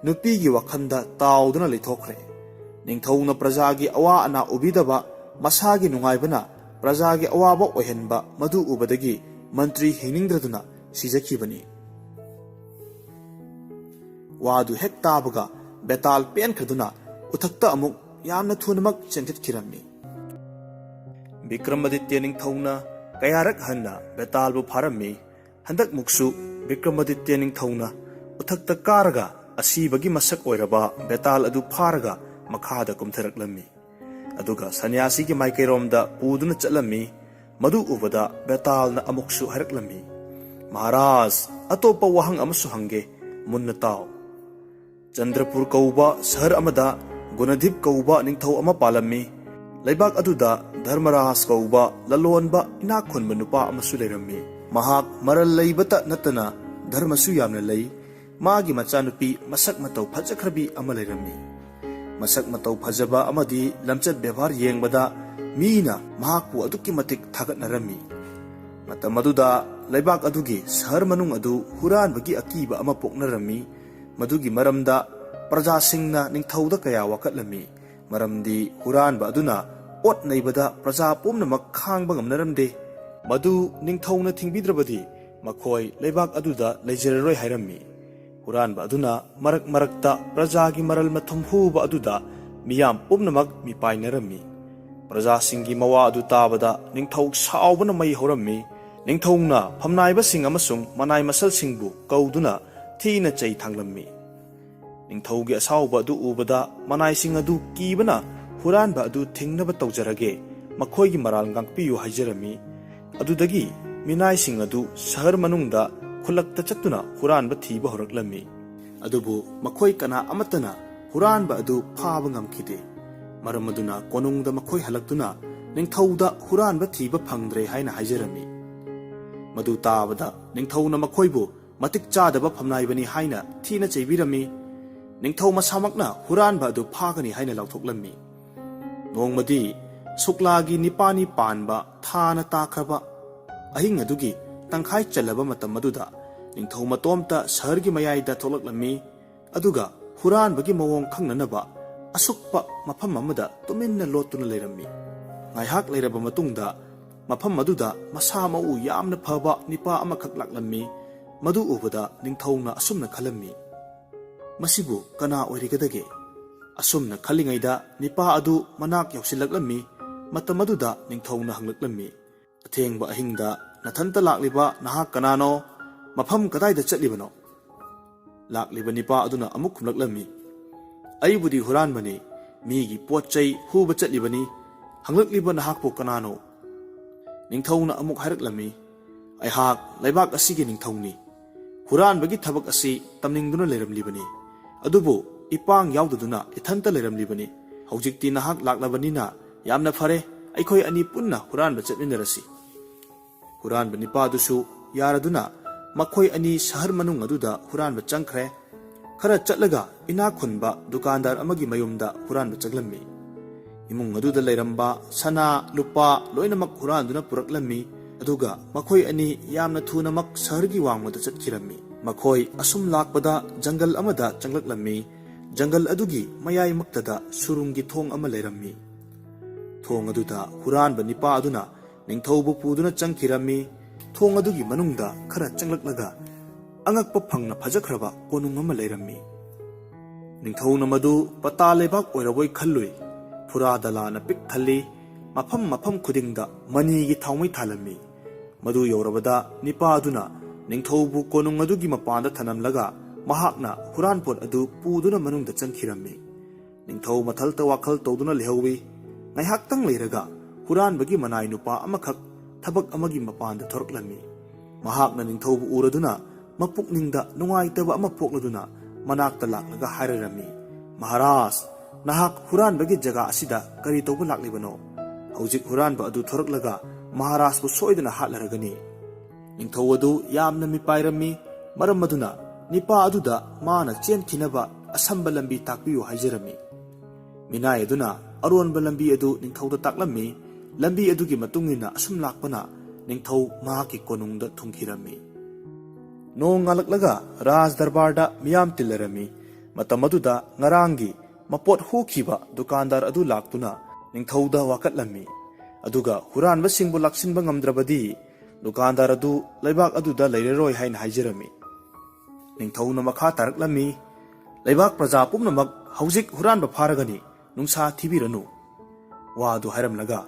ꯅꯨꯄꯤꯒꯤ ꯋꯥꯈꯜꯗ ꯇꯥꯎꯗꯨꯅ ꯂꯩꯊꯣꯛꯈ꯭ꯔꯦ꯫ ꯅꯤꯡꯊꯧꯅ प्रजाꯒꯤ अवा अना उबीदबा मसागी नुंगाइबना प्रजागी अवाबा ओइहनबा मधु उबदगी मंत्री हिंगनिंद्रदुना सिजखिबनी वादु हेक ताबगा बेताल पेनखदुना उथक्ता अमुक यामना थुनमक चेंथितखिरम्मी विक्रमादित्य निंगथौना कयारक हन्ना बेतालबु फारम्मी ꯍꯟꯗꯛꯃꯨꯛꯁꯨ ꯕꯤꯀ꯭ꯔꯃꯥꯗꯤꯇ꯭ꯌ ꯅꯤꯡꯊꯧꯅ ꯎꯊꯛꯇ ꯀꯥꯔꯒ ꯑꯁꯤꯕꯒꯤ ꯃꯁꯛ ꯑꯣꯏꯔꯕ ꯕꯦꯇꯥꯜ ꯑꯗꯨ ꯐꯥꯔꯒ ꯃꯈꯥꯗ ꯀꯨꯝꯊꯔꯛꯂꯝꯃꯤ, ꯑꯗꯨꯒ ꯁꯟꯅ꯭ꯌꯥꯁꯤꯒꯤ ꯃꯥꯏꯀꯩꯔꯣꯝꯗ ꯄꯨꯗꯨꯅ ꯆꯠꯂꯝꯃꯤ꯫ ꯃꯗꯨ ꯎꯕꯗ ꯕꯦꯇꯥꯜꯅ ꯑꯃꯨꯛꯁꯨ ꯍꯥꯏꯔꯛꯂꯝꯃꯤ, ꯃꯍꯥꯔꯥꯖ, ꯑꯇꯣꯞꯄ ꯋꯥꯍꯪ ꯑꯃꯁꯨ ꯍꯪꯒꯦ, ꯃꯨꯟꯅ ꯇꯥꯎ꯫ ꯆꯟꯗ꯭ꯔꯄꯨꯔ ꯀꯧꯕ ꯁꯍꯔ ꯑꯃꯗ ꯒꯨꯅꯙꯤꯞ ꯀꯧꯕ ꯅꯤꯡꯊꯧ ꯑꯃ ꯄꯥꯜꯂꯝꯃꯤ꯫ ꯂꯩꯕꯥꯛ ꯑꯗꯨꯗ ꯙꯔꯃꯔꯥꯖ ꯀꯧꯕ ꯂꯂꯣꯟꯕ ꯏꯅꯥꯛ ꯈꯨꯟꯕ ꯅꯨꯄꯥ ꯑꯃꯁꯨ ꯂꯩꯔꯝꯃꯤ꯫ ꯃꯍꯥꯛ ꯃꯔꯜ ꯂꯩꯕꯇ ꯅꯠꯇꯅ ꯙꯔꯃꯁꯨ ꯌꯥꯝꯅ ꯂꯩ꯫ ꯃꯥꯒꯤ ꯃꯆꯥꯅꯨꯄꯤ ꯃꯁꯛ ꯃꯇꯧ ꯐꯖꯈ꯭ꯔꯕꯤ ꯑꯃ ꯂꯩꯔꯝꯃꯤ꯫ ꯃꯁꯛ ꯃꯇꯧ ꯐꯖꯕ ꯑꯃꯗꯤ ꯂꯝꯆꯠ ꯕꯦꯚꯥꯔ ꯌꯦꯡꯕꯗ ꯃꯤꯅ ꯃꯍꯥꯛꯄꯨ ꯑꯗꯨꯛꯀꯤ ꯃꯇꯤꯛ ꯊꯥꯒꯠꯅꯔꯝꯃꯤ꯫ ꯃꯇꯝ ꯑꯗꯨꯗ ꯂꯩꯕꯥꯛ ꯑꯗꯨꯒꯤ ꯁꯍꯔ ꯃꯅꯨꯡ ꯑꯗꯨ ꯍꯨꯔꯥꯟꯕꯒꯤ ꯑꯀꯤꯕ ꯑꯃ ꯄꯣꯛꯅꯔꯝꯃꯤ꯫ ꯃꯗꯨꯒꯤ ꯃꯔꯝꯗ ꯄ꯭ꯔꯖꯥꯁꯤꯡꯅ ꯅꯤꯡꯊꯧꯗ ꯀꯌా ꯋꯥꯀꯠꯂꯝꯃꯤ, ꯃꯔꯝꯗꯤ ꯍꯨꯔꯥꯟꯕ ꯑꯗꯨꯅ ꯑꯣꯠ ꯅꯩꯕꯗ प्रजा पुनमक खांब ngमनरमदे मदु निंगथौना थिंबिद्रबदि मखोय लेबाक अदुदा लेजररोय हायरम्मी हुरानबा अदुना मरक मरकता प्रजागी मरल मथुम हुबा अदुदा मियाम पुनमक मिपाइनरम्मी प्रजा सिंगी मवा अदु ताबदा निंगथौ सावबना मई हौरम्मी निंगथौना फमनाइबा सिंग अमसुंग मनाइ मसल सिंगबु कौदुना थीना चै थांगलम्मी निंगथौगी असावबा अदु उबदा मनाइ सिंग अदु कीबना हुरानबा अदु थिंगनबा तौजरगे मखोयगी मराल गांगपियु हाइजरमी अदुदगी मिनाइ सिंग अदु शहर मनुंगदा खुलक्ता चत्तुना हुरानबा थीबा हौरक्लम्मी अदुबु मखोय कना अमतना हुरानबा अदु फाबा ngamkhide मरम अदुना कोनुंगदा मखोय हलक्तुना निंगथौदा हुरानबा थीबा फंगद्रे हाइना हाइजरमी मदु ताबदा निंगथौना मखोयबु मतिक चादबा फमनाइबनी हाइना थीना चैबिरमी निंगथौ मसामकना हुरानबा अदु फागनी हाइना लाउथोक्लम्मी नोंगमदी सुक्लागी निपानी पानबा थाना ताख्रबा अहिंग अदुगी तंखाय चलबा मतम मदुदा Ningthou मतोमता शहरगी मयाइदा थोलक्लम्मी अदुगा हुरानबगी मवोंग खंगननबा असुक्पा मफम अमदा तुमिन्ना लोतुना लेरम्मी ngaihak leiraba matungda mafam aduda masa mau yamna phaba nipa amakak laklami madu ubada ningthauna asumna khalammi masibu kana oirigadage asumna khalingaida nipa adu manak yausilaklami matam aduda ningthauna hanglaklami athengba ahingda nathanta lakliba nahak kanano mafam kadaida chatlibano lakliba nipa aduna amuk khumlaklami aibudi huranbani migi potchai huba chatlibani hanglaklibा nahakpo kanano निंगथौना अमुक हायरक्लमी अहाक लेबाक असिगी निंगथौनी हुरानबगी थबक असि तमनिंगदुना लेरमलिबनी अदुबु इपांग यावदुना इथंता लेरमलिबनी हौजिक्ति नहाक लाक्लबनीना यामना फरे अखोय अनि पुन्ना हुरानबा चटमिनरसि हुरानबा निपादुसु यारदुना मखोय अनि शहर मनुंग अदुदा हुरानबा चंखरे खरा चटलगा इना खुनबा दुकानदार अमगी मयुमदा हुरानबा चगलम्मी इमुंग अदुदा लेरंबा सना लुपा लोइनमक हुरानदुना पुरक्लम्मी अदुगा मखोय अनि यामना थुनमक शहरगी वांगमदा चटखिरम्मी मखोय असुम लाकपदा जंगल अमदा चंगलक्लम्मी जंगल अदुगी मयाय मक्तदा सुरुंगी थोंग अमा लेरम्मी थोंग अदुदा हुरानबा निपा अदुना निंगथौबु पुदुना चंखिरम्मी थोंग अदुगी मनुंगदा खरा चंगलक्लगा अंगकपा फंगना फजखरबा कोनुंग अमा लेरम्मी निंगथौना मदु पता लेबाक ओइरबोय खल्लुई फुरा दलाना पिक थल्ली मफम मफम खुदिंगदा मनीगी थाउमै थालम्मी मदु यौरबदा निपा अदुना निंगथौबु कोनुंग अदुगी मपानदा थनमलगा महाकना हुरानपोट अदु पुदुना मनुंगदा चंखिरम्मी Ningthou मथलता वाखल तौदुना लेहौवी ngaihaktang leiraga huranbagi manai nupa amakhak thabak amagi mapanda thoroklammi mahakna ningthaubu uraduna mapukningda nungaitaba ama pokladuna manakta laklaga hairarami maharaj nahak huranbagi jaga asida kari tauba laklibano hojik huranba adu thoroklaga maharaj bu soidana hatlaragani ningthau adu yamna mipairami maram aduna nipa aduda mana chen thinaba asamba lambi takpiyu haijarami minai aduna अरोनबा लंबी अदु निंगथौदा ताकलम्मी लंबी अदुगी मतुंगिना assume लाकपना Ningthou माकी कोनुंगदा थुंखिरम्मी नोंग ngalakलागा राज दरबारदा मियाम तिल्लरमी मतम अदुदा ngaranggi मपोट हुखिबा दुकानदार अदु लाक्तुना निंगथौदा वाकटलम्मी अदुगा हुरानबा सिंगबु लाक्सिनबा ngamद्रबदी दुकानदार अदु लेबाक अदुदा लेरेरोय हाइन हाइजरमी निंगथौना मखा तारकलम्मी लेबाक प्रजा पुमनमक हौजिक हुरानबा फारगनी नुंसा थिबिरनु वादु हायरमलगा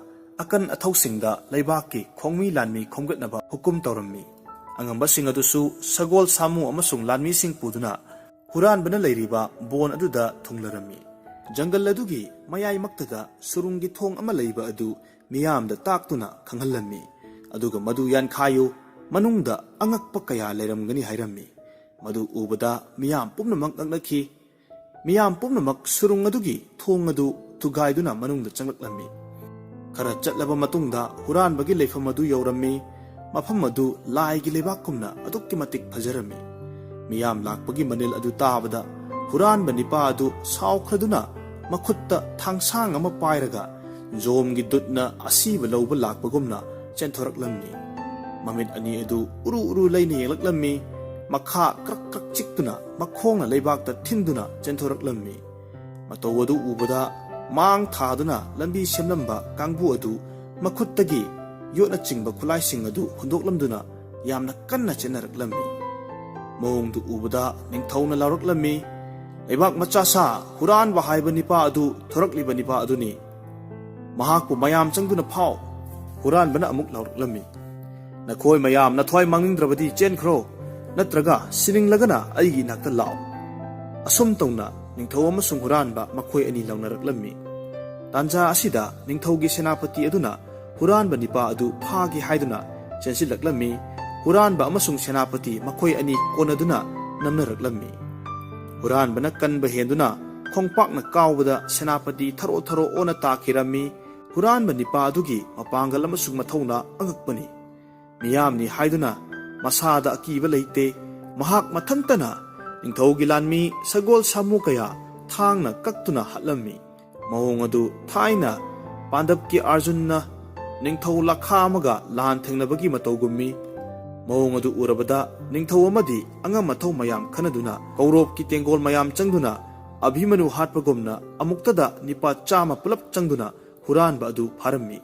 अकन अथौसिंगदा लेबाकी खोंगमी लानमी खोंगतनबा हुकुम तौरम्मी ꯑꯉꯝꯕꯁꯤꯡ ꯑꯗꯨꯁꯨ ꯁꯒꯣꯜ ꯁꯥꯃꯨ ꯑꯃꯁꯨꯡ ꯂꯥꯟꯃꯤꯁꯤꯡ ꯄꯨꯗꯨꯅ ꯍꯨꯔꯥꯟꯕꯅ ꯂꯩꯔꯤꯕ ꯕꯣꯟ ꯑꯗꯨꯗ ꯊꯨꯡꯂꯔꯝꯃꯤ꯫ ꯖꯪꯒꯜ ꯑꯗꯨꯒꯤ ꯃꯌꯥꯏꯃꯛꯇꯗ ꯁꯨꯔꯨꯡꯒꯤ ꯊꯣꯡ ꯑꯃ ꯂꯩꯕ ꯑꯗꯨ ꯃꯤꯌꯥꯝꯗ ꯇꯥꯛꯇꯨꯅ ꯈꯪꯍꯜꯂꯝꯃꯤ, ꯑꯗꯨꯒ ꯃꯗꯨ ꯌꯥꯟꯈꯥꯏꯌꯨ, ꯃꯅꯨꯡꯗ ꯑꯉꯛꯄ ꯀꯌꯥ ꯂꯩꯔꯝꯒꯅꯤ ꯍꯥꯏꯔꯝꯃꯤ꯫ ꯃꯗꯨ ꯎꯕꯗ ꯃꯤꯌꯥꯝ ꯄꯨꯝꯅꯃꯛ ꯉꯛꯅꯈꯤ꯫ ꯃꯤꯌꯥꯝ ꯄꯨꯝꯅꯃꯛ ꯁꯨꯔꯨꯡ ꯑꯗꯨꯒꯤ ꯊꯣꯡ ꯑꯗꯨ ꯊꯨꯒꯥꯏꯗꯨꯅ ꯃꯅꯨꯡꯗ ꯆꯪꯂꯛꯂꯝꯃꯤ꯫ ꯈꯔ ꯆꯠꯂꯕ ꯃꯇꯨꯡꯗ ꯍꯨꯔꯥꯟꯕꯒꯤ ꯂꯩꯐꯝ ꯑꯗꯨ ꯌꯧꯔꯝꯃꯤ꯫ ꯃꯐꯝ ꯑꯗꯨ ꯂꯥꯏꯒꯤ ꯂꯩꯕꯥꯛꯀꯨꯝꯅ ꯑꯗꯨꯛꯀꯤ ꯃꯇꯤꯛ ꯐꯖꯔꯝꯃꯤ꯫ ꯃꯤꯌꯥꯝ ꯂꯥꯛꯄꯒꯤ ꯃꯅꯤꯜ ꯑꯗꯨ ꯇꯥꯕꯗ ꯍꯨꯔꯥꯟꯕ ꯅꯤꯄꯥ ꯑꯗꯨ ꯁꯥꯎꯈ꯭ꯔꯗꯨꯅ ꯃꯈꯨꯠꯇ ꯊꯥꯡꯁꯥꯡ ꯑꯃ ꯄꯥꯏꯔꯒ ꯖꯣꯝꯒꯤ ꯗꯨꯠꯅ ꯑꯁꯤꯕ ꯂꯧꯕ ꯂꯥꯛꯄꯒꯨꯝꯅ ꯆꯦꯟꯊꯣꯔꯛꯂꯝꯃꯤ꯫ ꯃꯃꯤꯠ ꯑꯅꯤ ꯑꯗꯨ ꯎꯔꯨ ꯎꯔꯨ ꯂꯩꯅ ꯌꯦꯡꯂꯛꯂꯝꯃꯤ꯫ ꯃꯈꯥ ꯀ꯭ꯔꯛ ꯀ꯭ꯔꯛ ꯆꯤꯛꯇꯨꯅ ꯃꯈꯣꯡꯅ ꯂꯩꯕꯥꯛꯇ ꯊꯤꯟꯗꯨꯅ ꯆꯦꯟꯊꯣꯔꯛꯂꯝꯃꯤ꯫ ꯃꯇꯧ ꯑꯗꯨ ꯎꯕꯗ ꯃꯥꯡ ꯊꯥꯗꯨꯅ ꯂꯝꯕꯤ ꯁꯦꯝꯂꯝꯕ ꯀꯥꯡꯕꯨ ꯑꯗꯨ ꯃꯈꯨꯠꯇꯒꯤ ꯌꯣꯠꯅ ꯆꯤꯡꯕ ꯈꯨꯠꯂꯥꯏꯁꯤꯡ ꯑꯗꯨ ꯍꯨꯟꯗꯣꯛꯂꯝꯗꯨꯅ ꯌꯥꯝꯅ ꯀꯟꯅ ꯆꯦꯟꯅꯔꯛꯂꯝꯃꯤ꯫ ꯃꯑꯣꯡꯗꯨ ꯎꯕꯗ ꯅꯤꯡꯊꯧꯅ ꯂꯥꯎꯔꯛꯂꯝꯃꯤ, ꯂꯩꯕꯥꯛ ꯃꯆꯥꯁꯥ, ꯍꯨꯔꯥꯟꯕ ꯍꯥꯏꯕ ꯅꯤꯄꯥ ꯑꯗꯨ ꯊꯣꯔꯛꯂꯤꯕ ꯅꯤꯄꯥ ꯑꯗꯨꯅꯤ꯫ ꯃꯍꯥꯛꯄꯨ ꯃꯌꯥꯝ ꯆꯪꯗꯨꯅ ꯐꯥꯎ꯫ ꯍꯨꯔꯥꯟꯕꯅ ꯑꯃꯨꯛ ꯂꯥꯎꯔꯛꯂꯝꯃꯤ, ꯅꯈꯣꯏ ꯃꯌꯥꯝ ꯅꯊ꯭ꯋꯥꯏ ꯃꯥꯡꯅꯤꯡꯗ꯭ꯔꯕꯗꯤ ꯆꯦꯟꯈ꯭ꯔꯣ, ꯅꯠꯇ꯭ꯔꯒ ꯁꯤꯅꯤꯡꯂꯒꯅ ꯑꯩꯒꯤ ꯏꯅꯥꯛꯇ ꯂꯥꯛꯑꯣ꯫ ꯑꯁꯨꯝ ꯇꯧꯅ ꯅꯤꯡꯊꯧ ꯑꯃꯁꯨꯡ ꯍꯨꯔꯥꯟꯕ ꯃꯈꯣꯏ ꯑꯅꯤ ꯂꯥꯎꯅꯔꯛꯂꯝꯃꯤ꯫ ꯇꯥꯟꯖꯥ ꯑꯁꯤꯗ ꯅꯤꯡꯊꯧꯒꯤ ꯁꯦꯅꯥꯄꯇꯤ ꯑꯗꯨꯅ ꯍꯨꯔꯥꯟꯕ ꯅꯤꯄꯥ ꯑꯗꯨ ꯐꯥꯒꯦ ꯍꯥꯏꯗꯨꯅ ꯆꯦꯟꯁꯤꯜꯂꯛꯂꯝꯃꯤ꯫ ꯍꯨꯔꯥꯟꯕ ꯑꯃꯁꯨꯡ ꯁꯦꯅꯥꯄꯇꯤ ꯃꯈꯣꯏ ꯑꯅꯤ ꯀꯣꯟꯅꯗꯨꯅ ꯅꯝꯅꯔꯛꯂꯝꯃꯤ꯫ ꯍꯨꯔꯥꯟꯕꯅ ꯀꯟꯕ ꯍꯦꯟꯗꯨꯅ ꯈꯣꯡꯄꯥꯛꯅ ꯀꯥꯎꯕꯗ ꯁꯦꯅꯥꯄꯇꯤ ꯊꯔꯣ ꯊꯔꯣ ꯑꯣꯟꯅ ꯇꯥꯈꯤꯔꯝꯃꯤ꯫ ꯍꯨꯔꯥꯟꯕ ꯅꯤꯄꯥ ꯑꯗꯨꯒꯤ ꯃꯄꯥꯡꯒꯜ ꯑꯃꯁꯨꯡ ꯃꯊꯧꯅꯥ ꯑꯉꯛꯄꯅꯤ꯫ ꯃꯤꯌꯥꯝꯅꯤ ꯍꯥꯏꯗꯨꯅ ꯃꯁꯥꯗ ꯑꯀꯤꯕ ꯂꯩꯇꯦ꯫ ꯃꯍꯥꯛ ꯃꯊꯟꯇꯅ ꯅꯤꯡꯊꯧꯒꯤ ꯂꯥꯟꯃꯤ ꯁꯒꯣꯜ ꯁꯥꯃꯨ ꯀꯌꯥ ꯊꯥꯡꯅ ꯀꯛꯇꯨꯅ ꯍꯥꯠꯂꯝꯃꯤ꯫ ꯃꯑꯣꯡ ꯑꯗꯨ ꯊꯥꯏꯅ ꯄꯥꯟꯗꯕꯀꯤ ꯑꯔꯖꯨꯟꯅ ꯅꯤꯡꯊꯧ ꯂꯥꯈꯥ ꯑꯃꯒ ꯂꯥꯟ ꯊꯦꯡꯅꯕꯒꯤ ꯃꯇꯧꯒꯨꯝꯃꯤ꯫ ꯃꯑꯣꯡ ꯑꯗꯨ ꯎꯔꯕꯗ ꯅꯤꯡꯊꯧ ꯑꯃꯗꯤ ꯑꯉꯝ ꯑꯊꯧ ꯃꯌꯥꯝ ꯈꯟꯅꯗꯨꯅ ꯀꯧꯔꯣꯞꯀꯤ ꯇꯦꯡꯒꯣꯜ ꯃꯌꯥꯝ ꯆꯪꯗꯨꯅ ꯑꯚꯤꯃꯅꯨ ꯍꯥꯠꯄꯒꯨꯝꯅ ꯑꯃꯨꯛꯇꯗ ꯅꯤꯄꯥ 100 ꯄꯨꯂꯞ ꯆꯪꯗꯨꯅ ꯍꯨꯔꯥꯟꯕ ꯑꯗꯨ ꯐꯥꯔꯝꯃꯤ꯫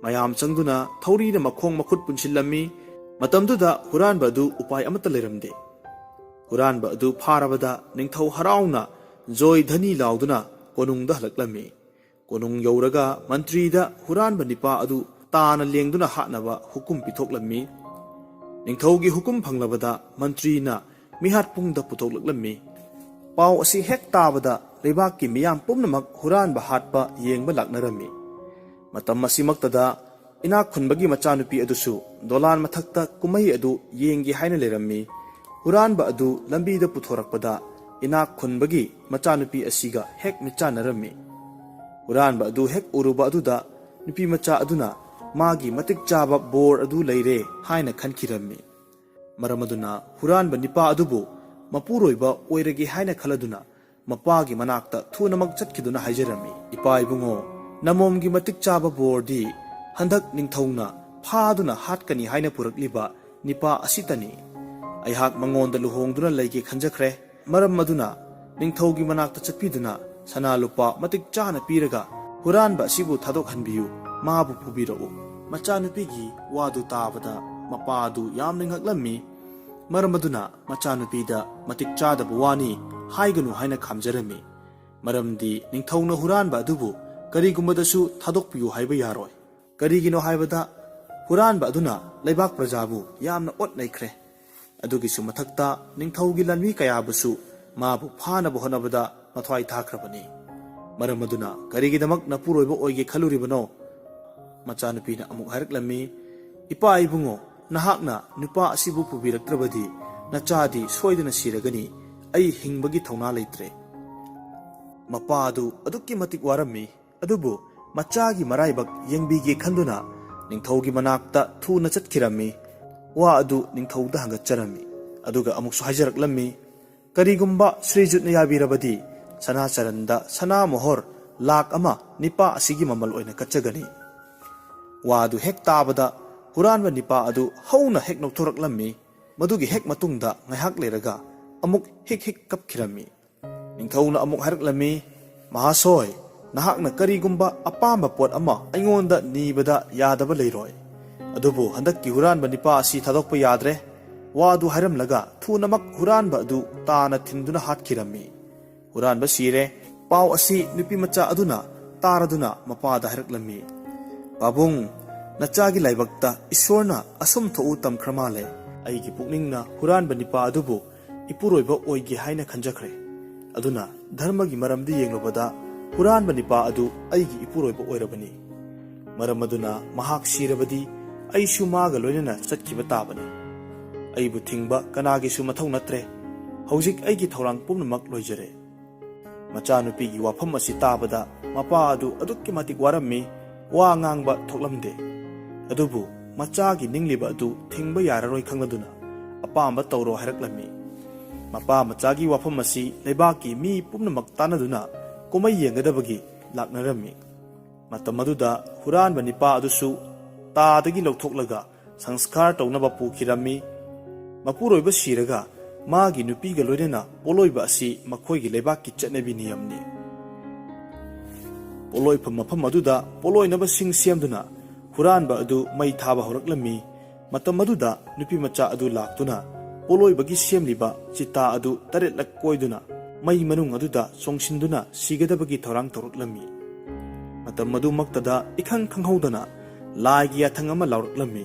ꯃꯌꯥꯝ ꯆꯪꯗꯨꯅ ꯊꯧꯔꯤꯅ ꯃꯈꯣꯡ ꯃꯈꯨꯠ ꯄꯨꯟꯁꯤꯜꯂꯝꯃꯤ꯫ ꯃꯇꯝꯗꯨꯗ ꯍꯨꯔꯥꯟꯕ ꯑꯗꯨ ꯎꯄꯥꯏ ꯑꯃꯠꯇ ꯂꯩꯔꯝꯗꯦ꯫ ꯍꯨꯔꯥꯟꯕ ꯑꯗꯨ ꯐꯥꯔꯕꯗ ꯅꯤꯡꯊꯧ ꯍꯔꯥꯎꯅ ꯖꯣꯏ ꯙꯅꯤ ꯂꯥꯎꯗꯨꯅ ꯀꯣꯅꯨꯡꯗ ꯍꯜꯂꯛꯂꯝꯃꯤ꯫ ꯀꯣꯅꯨꯡ ꯌꯧꯔꯒ ꯃꯟꯇ꯭ꯔꯤꯗ ꯍꯨꯔꯥꯟꯕ ꯅꯤꯄꯥ ꯑꯗꯨ ꯇꯥꯅ ꯂꯦꯡꯗꯨꯅ ꯍꯥꯠꯅꯕ ꯍꯨꯀꯨꯝ ꯄꯤꯊꯣꯛꯂꯝꯃꯤ꯫ ꯅꯤꯡꯊꯧꯒꯤ ꯍꯨꯀꯨꯝ ꯐꯪꯂꯕꯗ ꯃꯟꯇ꯭ꯔꯤꯅ ꯃꯤꯍꯥꯠꯄꯨꯡꯗ ꯄꯨꯊꯣꯛꯂꯛꯂꯝꯃꯤ꯫ ꯄꯥꯎ ꯑꯁꯤ ꯍꯦꯛ ꯇꯥꯕꯗ ꯂꯩꯕꯥꯛꯀꯤ ꯃꯤꯌꯥꯝ ꯄꯨꯝꯅꯃꯛ ꯍꯨꯔꯥꯟꯕ ꯍꯥꯠꯄ ꯌꯦꯡꯕ ꯂꯥꯛꯅꯔꯝꯃꯤ꯫ ꯃꯇꯝ ꯑꯁꯤꯃꯛꯇꯗ ꯏꯅꯥꯛ ꯈꯨꯟꯕꯒꯤ ꯃꯆꯥꯅꯨꯄꯤ ꯑꯗꯨꯁꯨ ꯗꯣꯂꯥꯟ ꯃꯊꯛꯇ ꯀꯨꯝꯍꯩ ꯑꯗꯨ ꯌꯦꯡꯒꯦ ꯍꯥꯏꯅ ꯂꯩꯔꯝꯃꯤ꯫ ꯍꯨꯔꯥꯟꯕ ꯑꯗꯨ ꯂꯝꯕꯤꯗ ꯄꯨꯊꯣꯔꯛꯄꯗ ꯏꯅꯥꯛ ꯈꯨꯟꯕꯒꯤ ꯃꯆꯥꯅꯨꯄꯤ ꯑꯁꯤꯒ ꯍꯦꯛ ꯃꯤꯠꯆꯥꯅꯔꯝꯃꯤ꯫ ꯍꯨꯔꯥꯟꯕ ꯑꯗꯨ ꯍꯦꯛ ꯎꯔꯨꯕ ꯑꯗꯨꯗ ꯅꯨꯄꯤ ꯃꯆꯥ ꯑꯗꯨꯅ ꯃꯥꯒꯤ ꯃꯇꯤꯛ ꯆꯥꯕ ꯕꯣꯔ ꯑꯗꯨ ꯂꯩꯔꯦ ꯍꯥꯏꯅ ꯈꯟꯈꯤꯔꯝꯃꯤ꯫ ꯃꯔꯝ ꯑꯗꯨꯅ ꯍꯨꯔꯥꯟꯕ ꯅꯤꯄꯥ ꯑꯗꯨꯕꯨ ꯃꯄꯨꯔꯣꯏꯕ ꯑꯣꯏꯔꯒꯦ ꯍꯥꯏꯅ ꯈꯜꯂꯗꯨꯅ ꯃꯄꯥꯒꯤ ꯃꯅꯥꯛꯇ ꯊꯨꯅꯃꯛ ꯆꯠꯈꯤꯗꯨꯅ ꯍꯥꯏꯖꯔꯝꯃꯤ, ꯏꯄꯥ ꯏꯕꯨꯡꯉꯣ, ꯅꯃꯣꯝꯒꯤ ꯃꯇꯤꯛ ꯆꯥꯕ ꯕꯣꯔꯗꯤ ꯍꯟꯗꯛ ꯅꯤꯡꯊꯧꯅ ꯐꯥꯗꯨꯅ ꯍꯥꯠꯀꯅꯤ ꯍꯥꯏꯅ ꯄꯨꯔꯛꯂꯤꯕ ꯅꯤꯄꯥ ꯑꯁꯤꯇꯅꯤ꯫ ꯑꯩꯍꯥꯛ ꯃꯉꯣꯟꯗ ꯂꯨꯍꯣꯡꯗꯨꯅ ꯂꯩꯒꯦ ꯈꯟꯖꯈ꯭ꯔꯦ꯫ ꯃꯔꯝ ꯑꯗꯨꯅ ꯅꯤꯡꯊꯧꯒꯤ ꯃꯅꯥꯛꯇ ꯆꯠꯄꯤꯗꯨꯅ ꯁꯅꯥ ꯂꯨꯄꯥ ꯃꯇꯤꯛ ꯆꯥꯅ ꯄꯤꯔꯒ ꯍꯨꯔꯥꯟꯕ ꯑꯁꯤꯕꯨ ꯊꯥꯗꯣꯛꯍꯟꯕꯤꯌꯨ, ꯃꯥꯕꯨ ꯄꯨꯕꯤꯔꯛꯎ꯫ ꯃꯆꯥꯅꯨꯄꯤꯒꯤ ꯋꯥꯗꯨ ꯇꯥꯕꯗ ꯃꯄꯥꯗꯨ ꯌꯥꯝꯅ ꯉꯛꯂꯝꯃꯤ꯫ ꯃꯔꯝ ꯑꯗꯨꯅ ꯃꯆꯥꯅꯨꯄꯤꯗ ꯃꯇꯤꯛ ꯆꯥꯗꯕ ꯋꯥꯅꯤ ꯍꯥꯏꯒꯅꯨ ꯍꯥꯏꯅ ꯈꯥꯝꯖꯔꯝꯃꯤ꯫ ꯃꯔꯝꯗꯤ ꯅꯤꯡꯊꯧꯅ ꯍꯨꯔꯥꯟꯕ ꯑꯗꯨꯕꯨ ꯀꯔꯤꯒꯨꯝꯕꯗꯁꯨ ꯊꯥꯗꯣꯛꯄꯤꯌꯨ ꯍꯥꯏꯕ ꯌꯥꯔꯣꯏ꯫ ꯀꯔꯤꯒꯤꯅꯣ ꯍꯥꯏꯕꯗ ꯍꯨꯔꯥꯟꯕ ꯑꯗꯨꯅ ꯂꯩꯕꯥꯛ ꯄ꯭ꯔꯖꯥꯕꯨ ꯌꯥꯝꯅ ꯑꯣꯠ ꯅꯩꯈ꯭ꯔꯦ꯫ ꯑꯗꯨꯒꯤꯁꯨ ꯃꯊꯛꯇ ꯅꯤꯡꯊꯧꯒꯤ ꯂꯥꯟꯃꯤ ꯀꯌꯥꯕꯨꯁꯨ ꯃꯥꯕꯨ ꯐꯥꯅꯕ ꯍꯣꯠꯅꯕꯗ ꯃꯊ꯭ꯋꯥꯏ ꯊꯥꯈ꯭ꯔꯕꯅꯤ꯫ ꯃꯔꯝ ꯑꯗꯨꯅ ꯀꯔꯤꯒꯤꯗꯃꯛ ꯅꯄꯨꯔꯣꯏꯕ ꯑꯣꯏꯒꯦ ꯈꯜꯂꯨꯔꯤꯕꯅꯣ? ꯃꯆꯥꯅꯨꯄꯤꯅ ꯑꯃꯨꯛ ꯍꯥꯏꯔꯛꯂꯝꯃꯤ, ꯏꯄꯥ ꯏꯕꯨꯡꯉꯣ, ꯅꯍꯥꯛꯅ ꯅꯨꯄꯥ ꯑꯁꯤꯕꯨ ꯄꯨꯕꯤꯔꯛꯇ꯭ꯔꯕꯗꯤ ꯅꯆꯥꯗꯤ ꯁꯣꯏꯗꯅ ꯁꯤꯔꯒꯅꯤ꯫ ꯑꯩ ꯍꯤꯡꯕꯒꯤ ꯊꯧꯅꯥ ꯂꯩꯇ꯭ꯔꯦ꯫ ꯃꯄꯥꯗꯨ ꯑꯗꯨꯛꯀꯤ ꯃꯇꯤꯛ ꯋꯥꯔꯝꯃꯤ꯫ ꯑꯗꯨꯕꯨ ꯃꯆꯥꯒꯤ ꯃꯔꯥꯏꯕꯛ ꯌꯦꯡꯕꯤꯒꯦ ꯈꯟꯗꯨꯅ ꯅꯤꯡꯊꯧꯒꯤ ꯃꯅꯥꯛꯇ ꯊꯨꯅ ꯆꯠꯈꯤꯔꯝꯃꯤ꯫ ꯋꯥ ꯑꯗꯨ ꯅꯤꯡꯊꯧꯗ ꯍꯪꯒꯠꯆꯔꯝꯃꯤ꯫ ꯑꯗꯨꯒ ꯑꯃꯨꯛꯁꯨ ꯍꯥꯏꯖꯔꯛꯂꯝꯃꯤ, ꯀꯔꯤꯒꯨꯝꯕ శ్ꯔꯤꯖꯨꯠꯅ ꯌꯥꯕꯤꯔꯕꯗꯤ ꯁꯅꯥꯆꯔꯟꯗ ꯁꯅꯥ ꯃꯣꯍꯣꯔ 1,00,000 ꯅꯤꯄꯥ ꯑꯁꯤꯒꯤ ꯃꯃꯜ ꯑꯣꯏꯅ ꯀꯠꯆꯒꯅꯤ꯫ ꯋꯥꯗꯨ ꯍꯦꯛ ꯇꯥꯕꯗ ꯍꯨꯔꯥꯟꯕ ꯅꯤꯄꯥ ꯑꯗꯨ ꯍꯧꯅ ꯍꯦꯛ ꯅꯣꯛꯊꯣꯔꯛꯂꯝꯃꯤ꯫ ꯃꯗꯨꯒꯤ ꯍꯦꯛ ꯃꯇꯨꯡꯗ ꯉꯥꯏꯍꯥꯛ ꯂꯩꯔꯒ ꯑꯃꯨꯛ ꯍꯤꯛ ꯍꯤꯛ ꯀꯞꯈꯤꯔꯝꯃꯤ꯫ ꯅꯤꯡꯊꯧꯅ ꯑꯃꯨꯛ ꯍꯥꯏꯔꯛꯂꯝꯃꯤ, ꯃꯍꯥꯁꯣꯏ, ꯅꯍꯥꯛꯅ ꯀꯔꯤꯒꯨꯝꯕ ꯑꯄꯥꯝꯕ ꯄꯣꯠ ꯑꯃ ꯑꯩꯉꯣꯟꯗ ꯅꯤꯕꯗ ꯌꯥꯗꯕ ꯂꯩꯔꯣꯏ꯫ ꯑꯗꯨꯕꯨ ꯍꯟꯗꯛꯀꯤ ꯍꯨꯔꯥꯟꯕ ꯅꯤꯄꯥ ꯑꯁꯤ ꯊꯥꯗꯣꯛꯄ ꯌꯥꯗ꯭ꯔꯦ꯫ ꯋꯥꯗꯨ ꯍꯥꯏꯔꯝꯂꯒ ꯊꯨꯅꯃꯛ ꯍꯨꯔꯥꯟꯕ ꯑꯗꯨ ꯇꯥꯅ ꯊꯤꯟꯗꯨꯅ ꯍꯥꯠꯈꯤꯔꯝꯃꯤ꯫ ꯍꯨꯔꯥꯟꯕ ꯁꯤꯔꯦ꯫ ꯄꯥꯎ ꯑꯁꯤ ꯅꯨꯄꯤ ꯃꯆꯥ ꯑꯗꯨꯅ ꯇꯥꯔꯗꯨꯅ ꯃꯄꯥꯗ ꯍꯥꯏꯔꯛꯂꯝꯃꯤ, ꯄꯥꯕꯨꯡ, ꯅꯆꯥꯒꯤ ꯂꯥꯏꯕꯛꯇ ꯏꯁꯣꯔꯅ ꯑꯁꯨꯝ ꯊꯣꯛꯎ ꯇꯝꯈ꯭ꯔ ꯃꯥꯜꯂꯦ꯫ ꯑꯩꯒꯤ ꯄꯨꯛꯅꯤꯡꯅ ꯍꯨꯔꯥꯟꯕ ꯅꯤꯄꯥ ꯑꯗꯨꯕꯨ ꯏꯄꯨꯔꯣꯏꯕ ꯑꯣꯏꯒꯦ ꯍꯥꯏꯅ ꯈꯟꯖꯈ꯭ꯔꯦ꯫ ꯑꯗꯨꯅ ꯙꯔꯃꯒꯤ ꯃꯔꯝꯗ ꯌꯦꯡꯂꯨꯕꯗ ꯍꯨꯔꯥꯟꯕ ꯅꯤꯄꯥ ꯑꯗꯨ ꯑꯩꯒꯤ ꯏꯄꯨꯔꯣꯏꯕ ꯑꯣꯏꯔꯕꯅꯤ꯫ ꯃꯔꯝ ꯑꯗꯨꯅ ꯃꯍꯥꯛ ꯁꯤꯔꯕꯗꯤ ꯑꯩꯁꯨ ꯃꯥꯒ ꯂꯣꯏꯅꯅ ꯆꯠꯈꯤꯕ ꯇꯥꯕꯅꯤ꯫ ꯑꯩꯕꯨ ꯊꯤꯡꯕ ꯀꯅꯥꯒꯤꯁꯨ ꯃꯊꯧ ꯅꯠꯇ꯭ꯔꯦ꯫ ꯍꯧꯖꯤꯛ ꯑꯩꯒꯤ ꯊꯧꯔꯥꯡ ꯄꯨꯝꯅꯃꯛ ꯂꯣꯏꯖꯔꯦ꯫ ꯃꯆꯥꯅꯨꯄꯤꯒꯤ ꯋꯥꯐꯝ ꯑꯁꯤ ꯇꯥꯕꯗ ꯃꯄꯥ ꯑꯗꯨ ꯑꯗꯨꯛꯀꯤ ꯃꯇꯤꯛ ꯋꯥꯔꯝꯃꯤ, ꯋꯥ ꯉꯥꯡꯕ ꯊꯣꯛꯂꯝꯗꯦ꯫ ꯑꯗꯨꯕꯨ ꯃꯆꯥꯒꯤ ꯅꯤꯡꯂꯤꯕ ꯑꯗꯨ ꯊꯤꯡꯕ ꯌꯥꯔꯔꯣꯏ ꯈꯪꯂꯗꯨꯅ ꯑꯄꯥꯝꯕ ꯇꯧꯔꯣ ꯍꯥꯏꯔꯛꯂꯝꯃꯤ꯫ ꯃꯄꯥ ꯃꯆꯥꯒꯤ ꯋꯥꯐꯝ ꯑꯁꯤ ꯂꯩꯕꯥꯛꯀꯤ ꯃꯤ ꯄꯨꯝꯅꯃꯛ ꯇꯥꯟꯅꯗꯨꯅ ꯀꯨꯝꯃꯩ ꯌꯦꯡꯒꯗꯕꯒꯤ ꯂꯥꯛꯅꯔꯝꯃꯤ꯫ ꯃꯇꯝ ꯑꯗꯨꯗ ꯍꯨꯔꯥꯟꯕ ꯅꯤꯄꯥ ꯑꯗꯨꯁꯨ ꯇꯥꯗꯒꯤ ꯂꯧꯊꯣꯛꯂꯒ ꯁꯪꯁꯀꯥꯔ ꯇꯧꯅꯕ ꯄꯨꯈꯤꯔꯝꯃꯤ꯫ ꯃꯄꯨꯔꯣꯏꯕ ꯁꯤꯔꯒ ꯃꯥꯒꯤ ꯅꯨꯄꯤꯒ ꯂꯣꯏꯅꯅ ꯄꯣꯂꯣꯏꯕ ꯑꯁꯤ ꯃꯈꯣꯏꯒꯤ ꯂꯩꯕꯥꯛꯀꯤ ꯆꯠꯅꯕꯤ ꯅꯤꯌꯝꯅꯤ꯫ ꯄꯣꯂꯣꯏꯐꯝ ꯃꯐꯝ ꯑꯗꯨꯗ ꯄꯣꯂꯣꯏꯅꯕꯁꯤꯡ ꯁꯦꯝꯗꯨꯅ ꯍꯨꯔꯥꯟꯕ ꯑꯗꯨ ꯃꯩ ꯊꯥꯕ ꯍꯧꯔꯛꯂꯝꯃꯤ꯫ ꯃꯇꯝ ꯑꯗꯨꯗ ꯅꯨꯄꯤ ꯃꯆꯥ ꯑꯗꯨ ꯂꯥꯛꯇꯨꯅ ꯄꯣꯂꯣꯏꯕꯒꯤ ꯁꯦꯝꯂꯤꯕ ꯆꯤꯇꯥ ꯑꯗꯨ 7ꯂꯛ ꯀꯣꯏꯗꯨꯅ ꯃꯩ ꯃꯅꯨꯡ ꯑꯗꯨꯗ ꯆꯣꯡꯁꯤꯟꯗꯨꯅ ꯁꯤꯒꯗꯕꯒꯤ ꯊꯧꯔꯥꯡ ꯇꯧꯔꯛꯂꯝꯃꯤ꯫ ꯃꯇꯝ ꯑꯗꯨꯃꯛꯇꯗ ꯏꯈꯪ ꯈꯪꯍꯧꯗꯅ ꯂꯥꯏꯒꯤ ꯌꯥꯊꯪ ꯑꯃ ꯂꯥꯎꯔꯛꯂꯝꯃꯤ꯫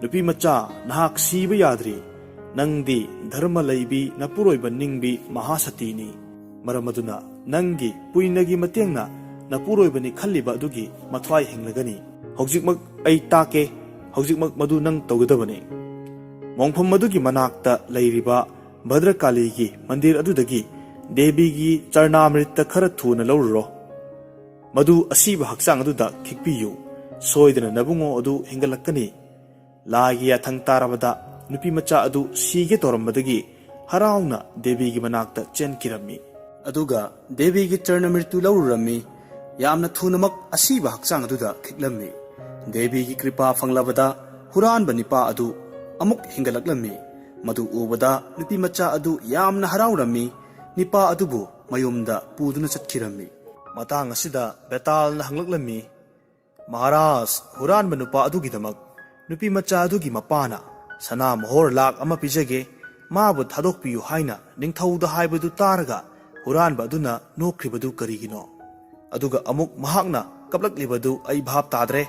ꯅꯨꯄꯤ ꯃꯆꯥ, ꯅꯍꯥꯛ ꯁꯤꯕ ꯌꯥꯗ꯭ꯔꯤ꯫ ꯅꯪꯗꯤ ꯙꯔꯃ ꯂꯩꯕꯤ ꯅꯄꯨꯔꯣꯏꯕ ꯅꯤꯡꯕꯤ ꯃꯍꯥꯁꯇꯤꯅꯤ꯫ ꯃꯔꯝ ꯑꯗꯨꯅ ꯅꯪꯒꯤ ꯄꯨꯏꯅꯒꯤ ꯃꯇꯦꯡꯅ ꯅꯄꯨꯔꯣꯏꯕꯅꯤ ꯈꯜꯂꯤꯕ ꯑꯗꯨꯒꯤ ꯃꯊ꯭ꯋꯥꯏ ꯍꯤꯡꯂꯒꯅꯤ꯫ ꯍꯧꯖꯤꯛꯃꯛ ꯑꯩ ꯇꯥꯛꯀꯦ꯫ ꯍꯧꯖꯤꯛꯃꯛ ꯃꯗꯨ ꯅꯪ ꯇꯧꯒꯗꯕꯅꯤ꯫ ꯃꯣꯡꯐꯝ ꯑꯗꯨꯒꯤ ꯃꯅꯥꯛꯇ ꯂꯩꯔꯤꯕ ꯚꯗ꯭ꯔꯀꯥꯂꯤꯒꯤ ꯃꯟꯗꯤꯔ ꯑꯗꯨꯗꯒꯤ ꯗꯦꯕꯤꯒꯤ ꯆꯔꯅꯥꯃ꯭ꯔꯤꯇ ꯈꯔ ꯊꯨꯅ ꯂꯧꯔꯨꯔꯣ꯫ ꯃꯗꯨ ꯑꯁꯤꯕ ꯍꯛꯆꯥꯡ ꯑꯗꯨꯗ ꯈꯤꯛꯄꯤꯌꯨ꯫ ꯁꯣꯏꯗꯅ ꯅꯕꯨꯡꯉꯣ ꯑꯗꯨ ꯍꯤꯡꯒꯠꯂꯛꯀꯅꯤ꯫ ꯂꯥꯏꯒꯤ ꯌꯥꯊꯪ ꯇꯥꯔꯕꯗ ꯅꯨꯄꯤ ꯃꯆꯥ ꯑꯗꯨ ꯁꯤꯒꯦ ꯇꯧꯔꯝꯕꯗꯒꯤ ꯍꯔꯥꯎꯅ ꯗꯦꯕꯤꯒꯤ ꯃꯅꯥꯛꯇ ꯆꯦꯟꯈꯤꯔꯝꯃꯤ꯫ ꯑꯗꯨꯒ ꯗꯦꯕꯤꯒꯤ ꯆꯔꯅꯃ꯭ꯔꯤꯇꯨ ꯂꯧꯔꯨꯔꯝꯃꯤ꯫ ꯌꯥꯝꯅ ꯊꯨꯅꯃꯛ ꯑꯁꯤꯕ ꯍꯛꯆꯥꯡ ꯑꯗꯨꯗ ꯈꯤꯛꯂꯝꯃꯤ꯫ ꯗꯦꯕꯤꯒꯤ ꯀ꯭ꯔꯤꯄꯥ ꯐꯪꯂꯕꯗ ꯍꯨꯔꯥꯟꯕ ꯅꯤꯄꯥ ꯑꯗꯨ ꯑꯃꯨꯛ ꯍꯤꯡꯒꯠꯂꯛꯂꯝꯃꯤ꯫ ꯃꯗꯨ ꯎꯕꯗ ꯅꯨꯄꯤ ꯃꯆꯥ ꯑꯗꯨ ꯌꯥꯝꯅ ꯍꯔꯥꯎꯔꯝꯃꯤ꯫ ꯅꯤꯄꯥ ꯑꯗꯨꯕꯨ ꯃꯌꯨꯝꯗ ꯄꯨꯗꯨꯅ ꯆꯠꯈꯤꯔꯝꯃꯤ꯫ ꯃꯇꯥꯡ ꯑꯁꯤꯗ ꯕꯦꯇꯥꯜꯅ ꯍꯪꯂꯛꯂꯝꯃꯤ, ꯃꯍꯥꯔꯥꯖ, ꯍꯨꯔꯥꯟꯕ ꯅꯨꯄꯥ ꯑꯗꯨꯒꯤꯗꯃꯛ ꯅꯨꯄꯤ ꯃꯆꯥ ꯑꯗꯨꯒꯤ ꯃꯄꯥꯅ ꯁꯅꯥ ꯃꯣꯍꯣꯔ ꯂꯥꯛ ꯑꯃ ꯄꯤꯖꯒꯦ, ꯃꯥꯕꯨ ꯊꯥꯗꯣꯛꯄꯤꯌꯨ ꯍꯥꯏꯅ ꯅꯤꯡꯊꯧꯗ ꯍꯥꯏꯕꯗꯨ ꯇꯥꯔꯒ ꯍꯨꯔꯥꯟꯕ ꯑꯗꯨꯅ ꯅꯣꯛꯈ꯭ꯔꯤꯕꯗꯨ ꯀꯔꯤꯒꯤꯅꯣ? ꯑꯗꯨꯒ ꯑꯃꯨꯛ ꯃꯍꯥꯛꯅ ꯀꯞꯂꯛꯂꯤꯕꯗꯨ ꯑꯩ ꯚꯥꯞ ꯇꯥꯗ꯭ꯔꯦ꯫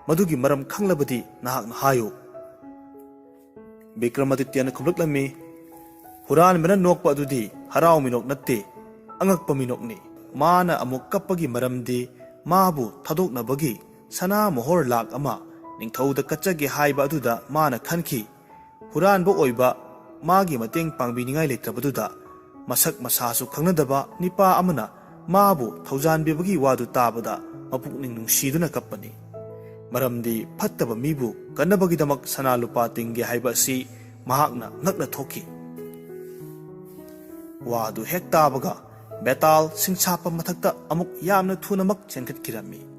ꯃꯗꯨꯒꯤ ꯃꯔꯝ ꯈꯪꯂꯕꯗꯤ ꯅꯍꯥꯛꯅ ꯍꯥꯏꯌꯨ꯫ ꯕꯤꯀ꯭ꯔꯃꯥꯗꯤꯇ꯭ꯌꯅ ꯈꯨꯝꯂꯛꯂꯝꯃꯤ, ꯍꯨꯔꯥꯟꯕꯅ ꯅꯣꯛꯄ ꯑꯗꯨꯗꯤ ꯍꯔꯥꯎ ꯃꯤꯅꯣꯛ ꯅꯠꯇꯦ, ꯑꯉꯛꯄ ꯃꯤꯅꯣꯛꯅꯤ꯫ ꯃꯥꯅ ꯑꯃꯨꯛ ꯀꯞꯄꯒꯤ ꯃꯔꯝꯗꯤ ꯃꯥꯕꯨ ꯊꯥꯗꯣꯛꯅꯕꯒꯤ ꯁꯅꯥ ꯃꯣꯍꯣꯔ ꯂꯥꯛ ꯑꯃ ꯅꯤꯡꯊꯧꯗ ꯀꯠꯆꯒꯦ ꯍꯥꯏꯕ ꯑꯗꯨꯗ ꯃꯥꯅ ꯈꯟꯈꯤ, ꯍꯨꯔꯥꯟꯕ ꯑꯣꯏꯕ ꯃꯥꯒꯤ ꯃꯇꯦꯡ ꯄꯥꯡꯕꯤꯅꯤꯡꯉꯥꯏ ꯂꯩꯇ꯭ꯔꯕꯗꯨꯗ ꯃꯁꯛ ꯃꯁꯥꯁꯨ ꯈꯪꯅꯗꯕ ꯅꯤꯄꯥ ꯑꯃꯅ ꯃꯥꯕꯨ ꯊꯧꯖꯥꯟꯕꯤꯕꯒꯤ ꯋꯥꯗꯨ ꯇꯥꯕꯗ ꯃꯄꯨꯛꯅꯤꯡ ꯅꯨꯡꯁꯤꯗꯨꯅ ꯀꯞꯄꯅꯤ꯫ ꯃꯔꯝꯗꯤ ꯐꯠꯇꯕ ꯃꯤꯕꯨ ꯀꯟꯅꯕꯒꯤꯗꯃꯛ ꯁꯅꯥ ꯂꯨꯄꯥ ꯇꯤꯡꯒꯦ ꯍꯥꯏꯕ ꯑꯁꯤ ꯃꯍꯥꯛꯅ ꯉꯛꯅ ꯊꯣꯛꯈꯤ꯫ ꯋꯥꯗꯨ ꯍꯦꯛ ꯇꯥꯕꯒ ꯕꯦꯇꯥꯜ ꯁꯤꯡꯁꯥꯞꯄ ꯃꯊꯛꯇ ꯑꯃꯨꯛ ꯌꯥꯝꯅ ꯊꯨꯅꯃꯛ ꯆꯦꯟꯈꯠꯈꯤꯔꯝꯃꯤ꯫